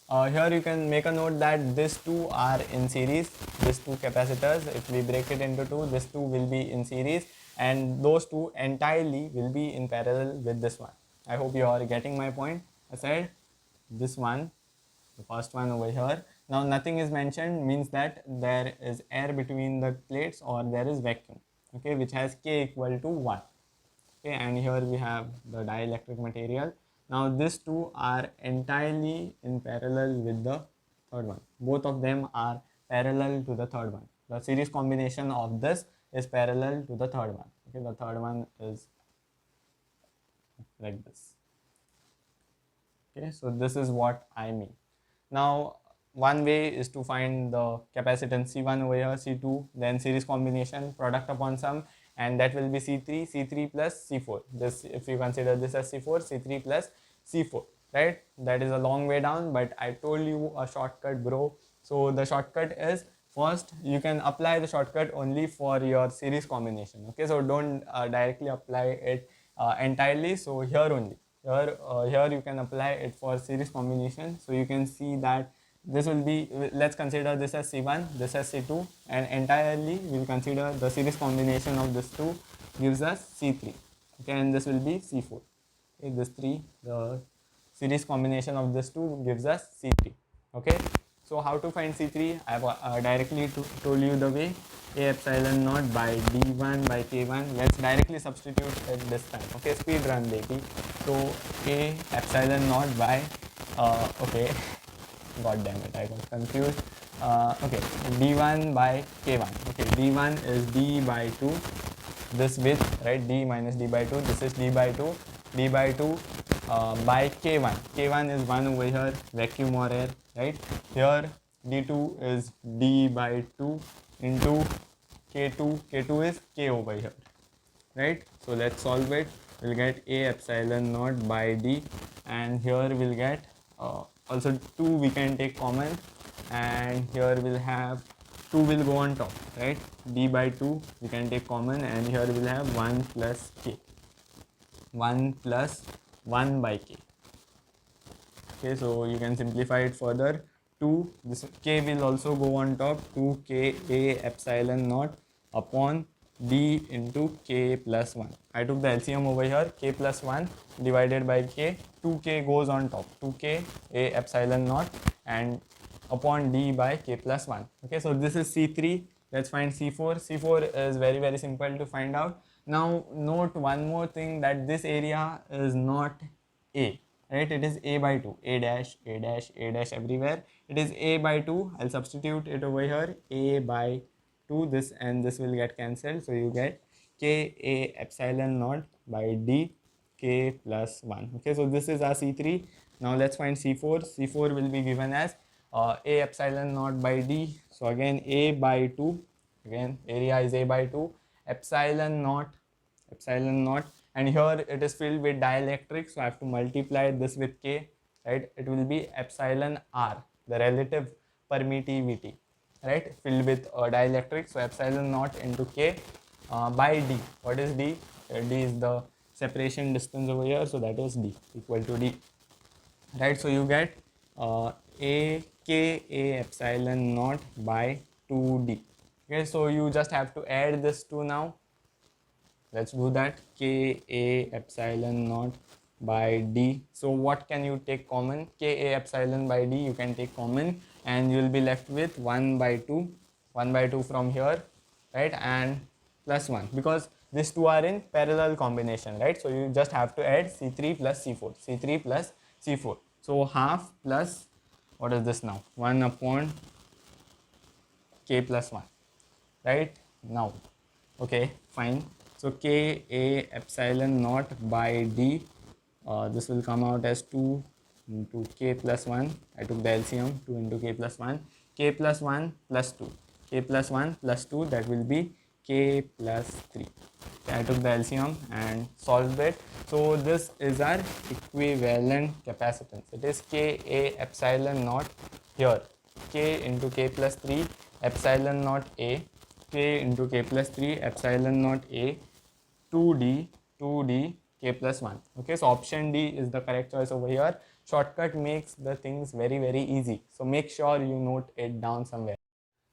here you can make a note that these two are in series, these two capacitors. If we break it into two, these two will be in series, and those two entirely will be in parallel with this one. I hope you are getting my point. I said this one, the first one over here. Now nothing is mentioned means that there is air between the plates or there is vacuum, okay, which has K equal to 1. Okay, and here we have the dielectric material. Now these two are entirely in parallel with the third one. Both of them are parallel to the third one. The series combination of this is parallel to the third one. Okay, the third one is like this. Okay, so this is what I mean. Now one way is to find the capacitance C1 over here, C2, then series combination, product upon sum, and that will be C3 plus C4. This, if you consider this as C4, C3 plus C4, right? That is a long way down, but I told you a shortcut, bro. So the shortcut is, first you can apply the shortcut only for your series combination. Okay, so don't directly apply it entirely. So here only, here you can apply it for series combination. So you can see that this will be, let's consider this as C1, this as C2, and entirely we will consider the series combination of this two gives us C3. Okay, and this will be C4. Okay, this 3, the series combination of this two gives us C3. Okay, so how to find C3? I have directly told you the way. A epsilon naught by D1 by K1. Let's directly substitute it this time. Okay, speed run baby. So A epsilon naught by okay, god damn it, I got confused. Okay, D1 by K1. Okay, D1 is D by 2, this width, right? D minus D by 2, this is D by 2, D by 2 by K1. K1 is 1 over here, vacuum or air, right? Here D2 is D by 2 into K2. K2 is K over here, right? So let's solve it. we'll get A epsilon naught by D, and here we'll get also 2 we can take common, and here we'll have 2 will go on top, right? D by 2 we can take common, and here we'll have 1 plus K, 1 plus 1 by K. Okay, so you can simplify it further. 2, this K will also go on top, 2 K A epsilon naught upon D into K plus 1. I took the LCM over here, K plus 1 divided by K, 2K goes on top, 2K A epsilon naught and upon D by K plus 1. Okay, so this is C3. Let's find C4. C4 is very simple to find out. Now note one more thing, that this area is not A, right? It is A by 2, A dash, A dash, A dash everywhere. It is A by 2. I'll substitute it over here, A by 2, this and this will get cancelled. So you get K A epsilon naught by D K plus 1. Okay, so this is our C3. Now let's find C4. C4 will be given as A epsilon naught by D. So again A by 2, again area is A by 2, epsilon naught, and here it is filled with dielectric, so I have to multiply this with K, right? It will be epsilon R, the relative permittivity, right, filled with dielectric. So epsilon naught into K by D. What is D? D is the separation distance over here, so that is D equal to D, right? So you get A K A epsilon naught by 2D. Okay, so you just have to add this 2 now. Let's do that. K A epsilon naught by D. So what can you take common? K A epsilon by D you can take common, and you will be left with 1 by 2, 1 by 2 from here, right, and plus 1, because these two are in parallel combination, right? So you just have to add C3 plus C4, C3 plus C4. So half plus, what is this now? 1 upon K plus 1, right? Now, okay, fine. So K A epsilon naught by D, this will come out as 2 into K plus 1. I took the LCM, 2 into K plus 1. K plus 1 plus 2. K plus 1 plus 2, that will be K plus 3. Okay, I took the LCM and solved it. So this is our equivalent capacitance. It is K A epsilon naught here. K into K plus 3 epsilon naught A. K into K plus 3 epsilon naught A, 2D K plus 1. Okay, so option D is the correct choice over here. Shortcut makes the things very easy. So make sure you note it down somewhere.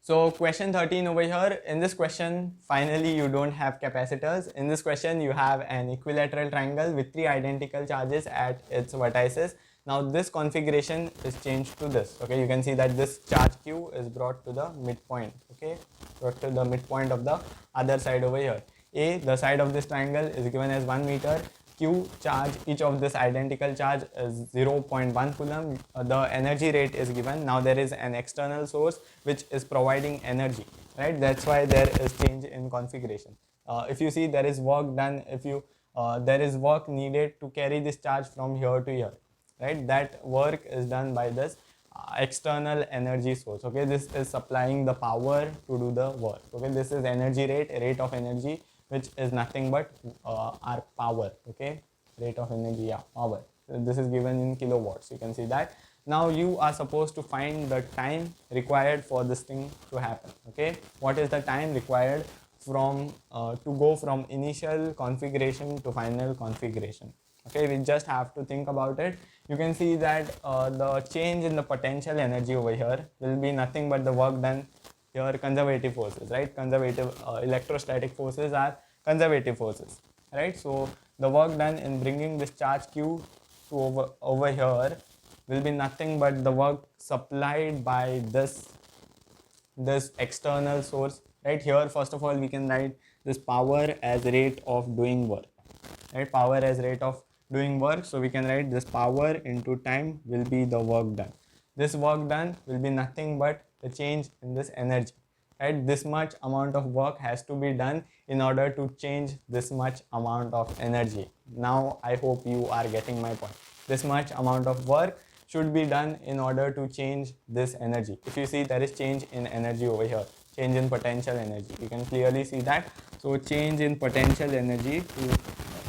So question 13 over here. In this question, finally you don't have capacitors. In this question, you have an equilateral triangle with 3 identical charges at its vertices. Now this configuration is changed to this. Okay, you can see that this charge Q is brought to the midpoint. Okay, brought to the midpoint of the other side over here. A, the side of this triangle, is given as 1 meter. Q charge, each of this identical charge is 0.1 coulomb. The energy rate is given. Now there is an external source which is providing energy, right? That's why there is change in configuration. If you see, there is work done. If you there is work needed to carry this charge from here to here, right? That work is done by this external energy source. Okay, this is supplying the power to do the work. Okay, this is energy rate of energy, which is nothing but our power. Okay, rate of energy, yeah, power. This is given in kilowatts. You can see that. Now you are supposed to find the time required for this thing to happen. Okay, what is the time required from to go from initial configuration to final configuration? Okay, we just have to think about it. You can see that the change in the potential energy over here will be nothing but the work done here, conservative forces, right? Conservative electrostatic forces are conservative forces, right? So the work done in bringing this charge Q to over here will be nothing but the work supplied by this external source, right? Here, first of all, we can write this power as rate of doing work, right? Power as rate of doing work. So we can write this power into time will be the work done. This work done will be nothing but the change in this energy, right? This much amount of work has to be done in order to change this much amount of energy. Now I hope you are getting my point. This much amount of work should be done in order to change this energy. If you see, there is change in energy over here, change in potential energy. You can clearly see that. So change in potential energy to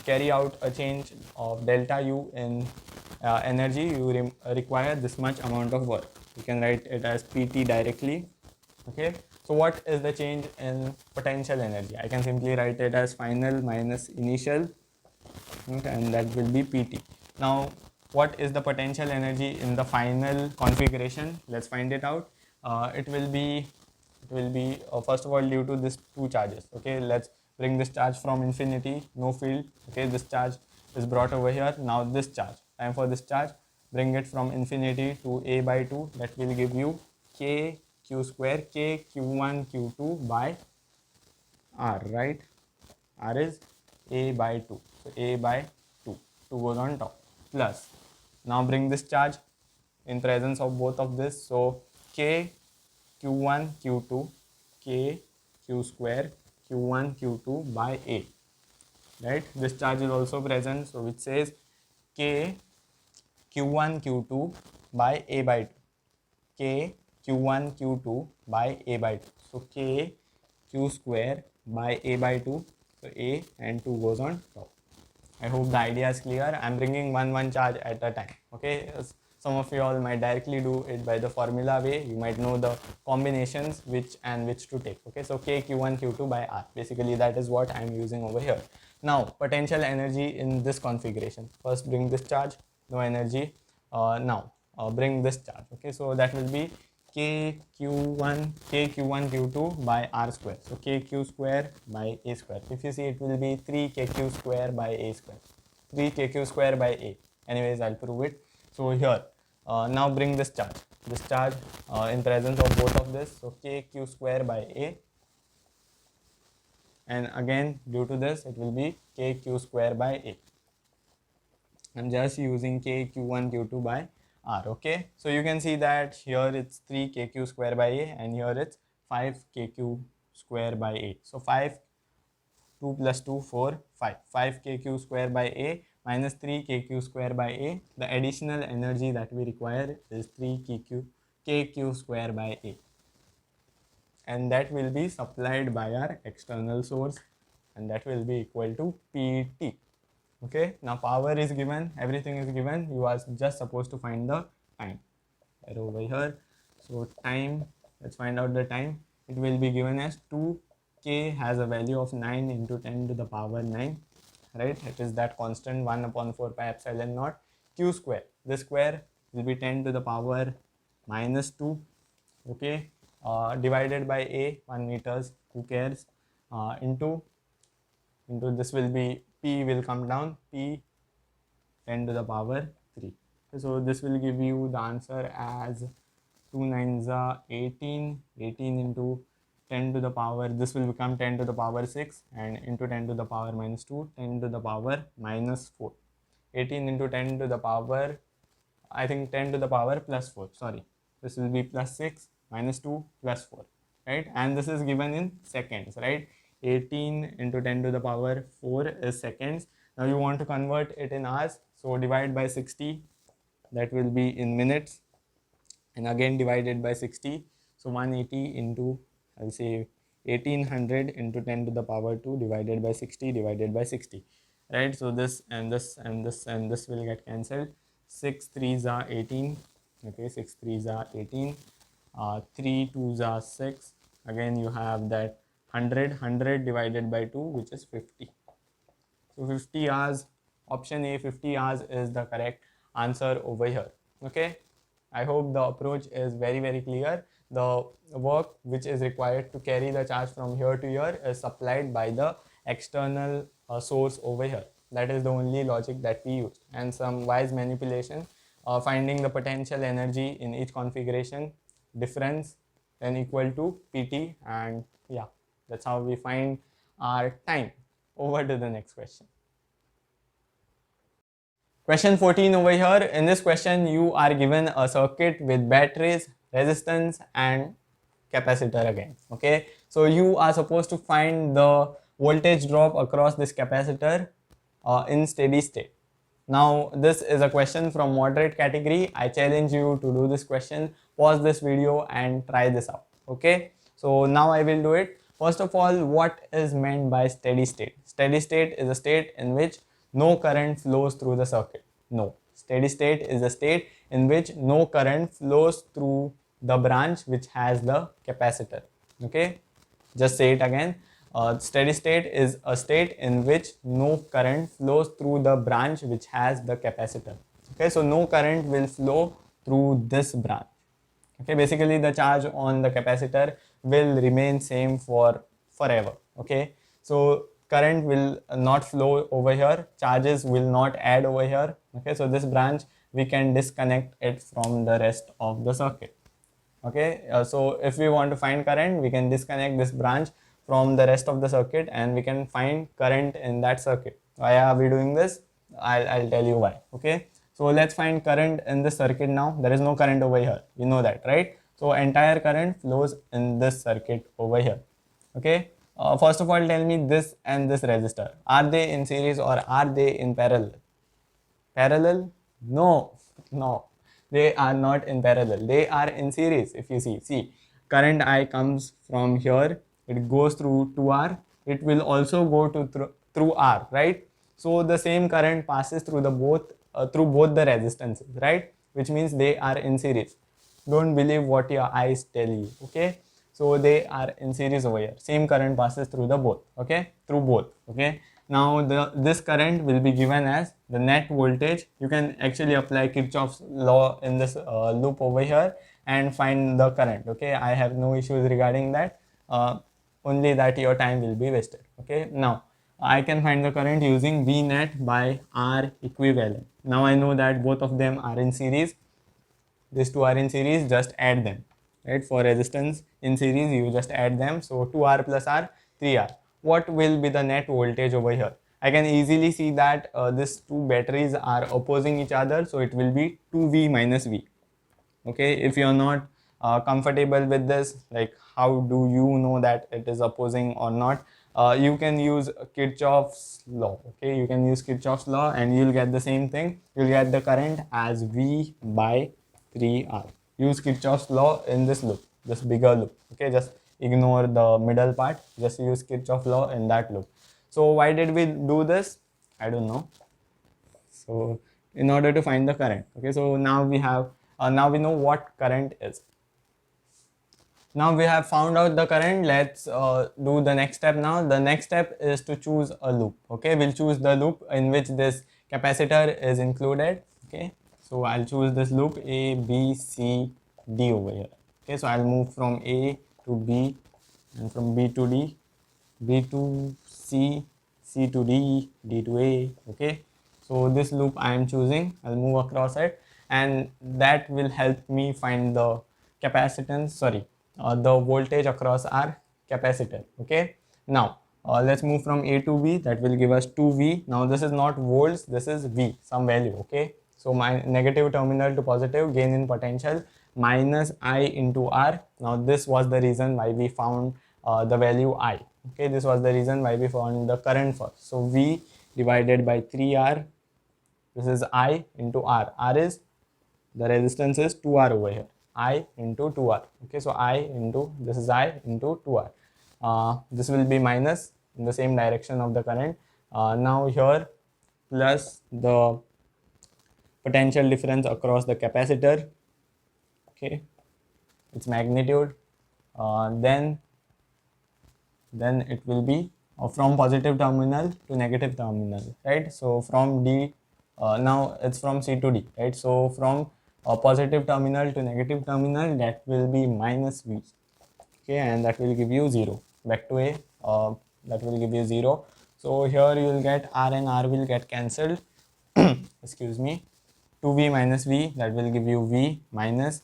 carry out a change of delta U in energy, you require this much amount of work. You can write it as PT directly. Okay, so what is the change in potential energy? I can simply write it as final minus initial, okay, and that will be PT. Now, what is the potential energy in the final configuration? Let's find it out. It will be first of all due to this two charges. Okay, let's bring this charge from infinity, no field. Okay, this charge is brought over here. Now this charge, time for this charge, bring it from infinity to a by 2. That will give you k q square, k q1 q2 by r, right? R is a by 2, so a by 2, 2 goes on top, plus, now bring this charge in presence of both of this, so k q1 q2, k q square q1 q2 by a, right? This charge is also present, so which says k q1 q2 by a by 2, k q1 q2 by a by 2, so k q square by a by 2, so a and 2 goes on top. I hope the idea is clear. I'm bringing one charge at a time. Okay, some of you all might directly do it by the formula way. You might know the combinations which to take. Okay, so k q1 q2 by r, basically that is what I'm using over here. Now potential energy in this configuration, first bring this charge, no energy. Now bring this charge. Okay, so that will be k q1 q2 by r square, so kq square by a square. If you see, it will be 3 kq square by a square, 3 kq square by a. Anyways, I'll prove it. So here, now bring this charge in presence of both of this, so kq square by a, and again due to this it will be kq square by a. I'm just using k q1 q2 by r. Okay, so you can see that here it's 3 kq square by a, and here it's 5 kq square by 8. So 5, 2 plus 2, 4, 5. 5 kq square by a minus 3 kq square by a. The additional energy that we require is 3 kq square by a, and that will be supplied by our external source, and that will be equal to PT. Okay, now power is given, everything is given, you are just supposed to find the time. Right over here, so time, let's find out the time. It will be given as 2k has a value of 9 into 10 to the power 9, right? It is that constant 1 upon 4 pi epsilon naught q square. This square will be 10 to the power minus 2, okay, divided by a, 1 meters, who cares, into this will be p will come down, p 10 to the power 3. So this will give you the answer as 2 nines are 18, 18 into 10 to the power, this will become 10 to the power 6, and into 10 to the power minus 2, 10 to the power minus 4. 18 into 10 to the power, I think 10 to the power plus 4, sorry. This will be plus 6 minus 2 plus 4, right? And this is given in seconds, right? 18 into 10 to the power 4 is seconds. Now you want to convert it in hours, so divide by 60, that will be in minutes, and again divided by 60, so 180 into, I'll say 1800 into 10 to the power 2 divided by 60 divided by 60, right? So this and this and this and this will get cancelled. 6 3s are 18, okay, 6 3s are 18, 3 2s are 6, again you have that 100 divided by 2, which is 50. So 50 hours, option A, 50 hours is the correct answer over here. Okay, I hope the approach is very clear. The work which is required to carry the charge from here to here is supplied by the external source over here. That is the only logic that we used, and some wise manipulation, finding the potential energy in each configuration, difference then equal to PT, and yeah, that's how we find our time. Over to the next question. Question 14 over here. In this question, you are given a circuit with batteries, resistance, and capacitor again. Okay, so you are supposed to find the voltage drop across this capacitor in steady state. Now, this is a question from moderate category. I challenge you to do this question. Pause this video and try this out. Okay, so now I will do it. First of all, what is meant by steady state? Steady state is a state in which no current flows through the circuit. No. Steady state is a state in which no current flows through the branch which has the capacitor. Okay, just say it again. Steady state is a state in which no current flows through the branch which has the capacitor. Okay, so no current will flow through this branch. Okay, basically the charge on the capacitor will remain same for forever. Okay, so current will not flow over here, charges will not add over here. Okay, so this branch we can disconnect it from the rest of the circuit. Okay, so if we want to find current, we can disconnect this branch from the rest of the circuit and we can find current in that circuit. Why are we doing this? I'll tell you why. Okay, so let's find current in this circuit now. There is no current over here, you know that, right? So entire current flows in this circuit over here. Okay, first of all, tell me, this and this resistor, are they in series or are they in parallel? Parallel? No, no, they are not in parallel. They are in series. If you see, current I comes from here, it goes through 2R, it will also go to through R, right? So the same current passes through the through both the resistances, right? Which means they are in series. Don't believe what your eyes tell you. Okay, so they are in series over here. Same current passes through the both. Okay, through both. Okay, now this current will be given as the net voltage. You can actually apply Kirchhoff's law in this loop over here and find the current. Okay, I have no issues regarding that. Only that your time will be wasted. Okay, now I can find the current using V net by R equivalent. Now I know that both of them are in series. These two are in series, just add them, right? For resistance in series, you just add them. So 2R plus R, 3R. What will be the net voltage over here? I can easily see that these two batteries are opposing each other, so it will be 2V minus V. Okay, if you are not comfortable with this, like how do you know that it is opposing or not? You can use Kirchhoff's law. Okay, you can use Kirchhoff's law and you'll get the same thing. You'll get the current as V by 3R. Use Kirchhoff's law in this loop, this bigger loop. Okay, just ignore the middle part, just use Kirchhoff's law in that loop. So why did we do this? I don't know. So in order to find the current. Okay, so now we have now we know what current is. Now we have found out the current. Let's do the next step now. The next step is to choose a loop. Okay, we'll choose the loop in which this capacitor is included. Okay, so I'll choose this loop A, B, C, D over here. Okay, so I'll move from A to B and from B to D, B to C, C to D, D to A. Okay, so this loop I am choosing, I'll move across it and that will help me find the capacitance, the voltage across our capacitor. Okay, now let's move from A to B. That will give us 2V. Now this is not volts, this is V, some value. Okay, so my negative terminal to positive, gain in potential minus I into R. Now this was the reason why we found the value I. Okay, this was the reason why we found the current first. So V divided by 3R, this is I into R. R is, the resistance is 2R over here. I into 2R. Okay, so I into, this is I into 2R. This will be minus in the same direction of the current. Now here plus the potential difference across the capacitor. Okay, its magnitude. Then it will be from positive terminal to negative terminal, right? So from D, now it's from C to D, right? So from positive terminal to negative terminal, that will be minus V. Okay, and that will give you 0. Back to A, that will give you 0. So here you will get R and R will get cancelled. Excuse me. 2V minus V, that will give you V minus,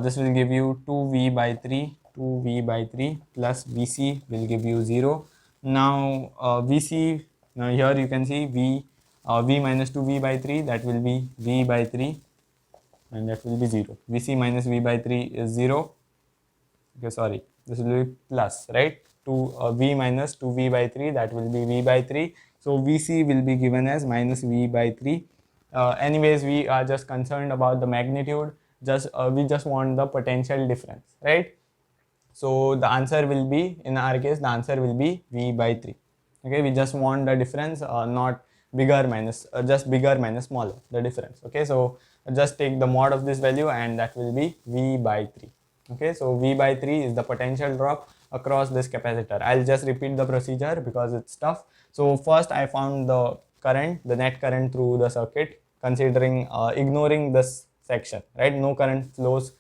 this will give you 2V by 3, 2V by 3 plus VC will give you 0. Now VC, now here you can see V minus 2V by 3, that will be V by 3 and that will be 0. VC minus V by 3 is 0. Okay, sorry, this will be plus, right? V minus 2V by 3, that will be V by 3. So VC will be given as minus V by 3. Anyways, we are just concerned about the magnitude. We just want the potential difference, right? So the answer will be, in our case, the answer will be V by 3. Okay, we just want the difference, not bigger minus just bigger minus smaller, the difference. Okay, so just take the mod of this value and that will be V by 3. Okay, so V by 3 is the potential drop across this capacitor. I'll just repeat the procedure because it's tough. So first I found the current, the net current through the circuit, considering ignoring this section, right? No current flows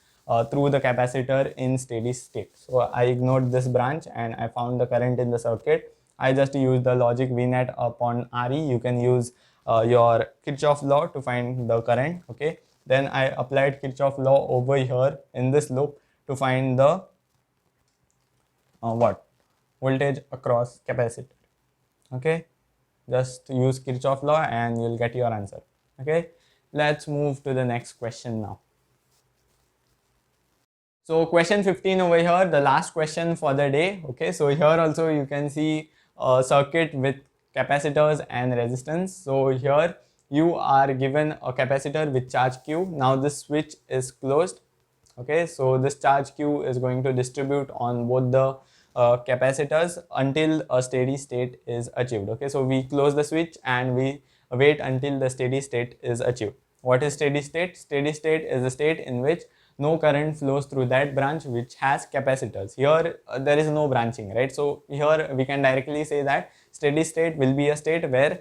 through the capacitor in steady state. So I ignored this branch and I found the current in the circuit. I just used the logic V net upon Re. You can use your Kirchhoff law to find the current. Okay, then I applied Kirchhoff law over here in this loop to find the voltage across capacitor. Okay, just use Kirchhoff law and you'll get your answer. Okay, let's move to the next question now. So question 15 over here, the last question for the day. Okay, so here also you can see a circuit with capacitors and resistance. So here you are given a capacitor with charge Q. Now this switch is closed. Okay, so this charge Q is going to distribute on both the capacitors until a steady state is achieved. Okay, so we close the switch and we wait until the steady state is achieved. What is steady state? Steady state is a state in which no current flows through that branch which has capacitors. Here there is no branching, right? So here we can directly say that steady state will be a state where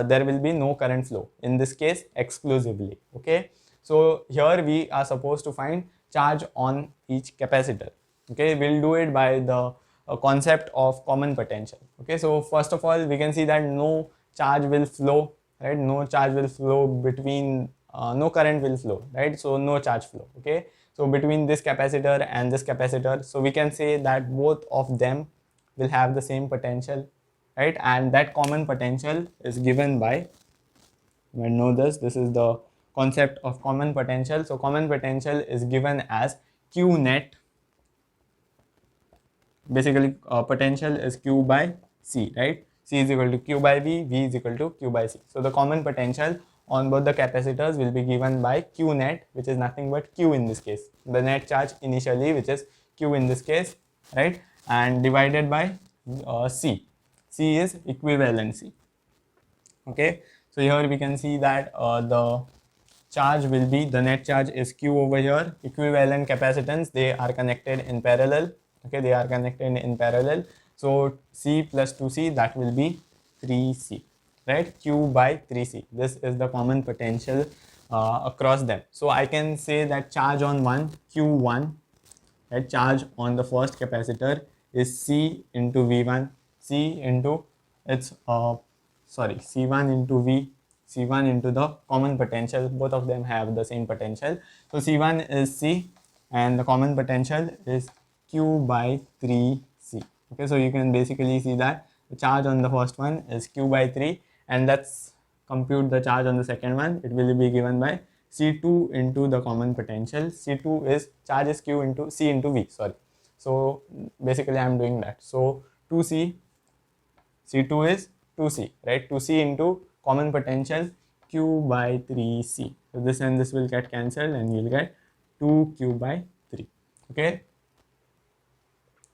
there will be no current flow, in this case exclusively. Okay, so here we are supposed to find charge on each capacitor. Okay, we'll do it by the concept of common potential. Okay, so first of all we can see that no charge will flow, right? No charge will flow between no current will flow, right? So no charge flow. Okay, so between this capacitor and this capacitor, so we can say that both of them will have the same potential, right? And that common potential is given by, you know, this is the concept of common potential. So common potential is given as Q net. Basically potential is Q by C, right? C is equal to Q by V, V is equal to Q by C. So the common potential on both the capacitors will be given by Q net, which is nothing but Q in this case, the net charge initially, which is Q in this case, right? And divided by C. C is equivalency. Okay, so here we can see that the charge will be, the net charge is Q over here, equivalent capacitance, they are connected in parallel. Okay, they are connected in parallel. So C plus 2C, that will be 3C, right? Q by 3C. This is the common potential across them. So I can say that charge on one, Q1, right? Charge on the first capacitor is C into V1, C into its C1 into V, C1 into the common potential. Both of them have the same potential. So C1 is C and the common potential is Q by 3C. Okay, so you can basically see that the charge on the first one is Q by 3, and let's compute the charge on the second one. It will be given by C2 into the common potential. C2 is, charge is Q into C into V, sorry. So basically I am doing that. So 2C, C2 is 2C, right? 2C into common potential Q by 3C. So this and this will get cancelled and you will get 2Q by 3. Okay,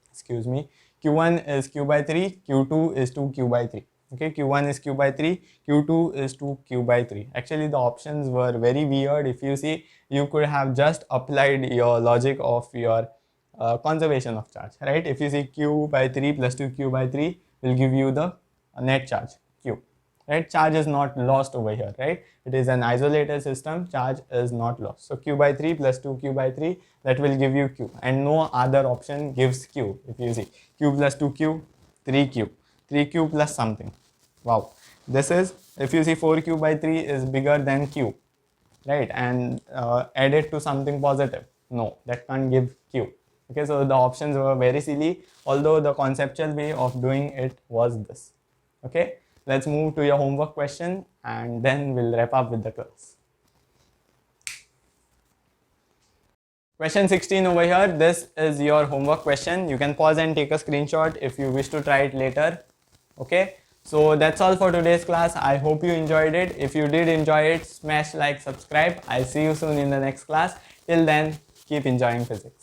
excuse me, Q1 is Q by 3, Q2 is 2Q by 3. Okay, Q1 is Q by 3, Q2 is 2Q by 3. Actually the options were very weird. If you see, you could have just applied your logic of your conservation of charge, right? If you see Q by 3 plus 2Q by 3 will give you the net charge Q, right? Charge is not lost over here, right? It is an isolated system, charge is not lost. So Q by 3 plus 2Q by 3, that will give you Q, and no other option gives Q. If you see Q plus 2Q, 3Q, 3Q plus something. Wow, this is, if you see 4Q by 3 is bigger than Q, right? And add it to something positive. No, that can't give Q. Okay, so the options were very silly, although the conceptual way of doing it was this. Okay, let's move to your homework question and then we'll wrap up with the class. Question 16 over here, this is your homework question. You can pause and take a screenshot if you wish to try it later. Okay, so that's all for today's class. I hope you enjoyed it. If you did enjoy it, smash like, subscribe. I'll see you soon in the next class. Till then, keep enjoying physics.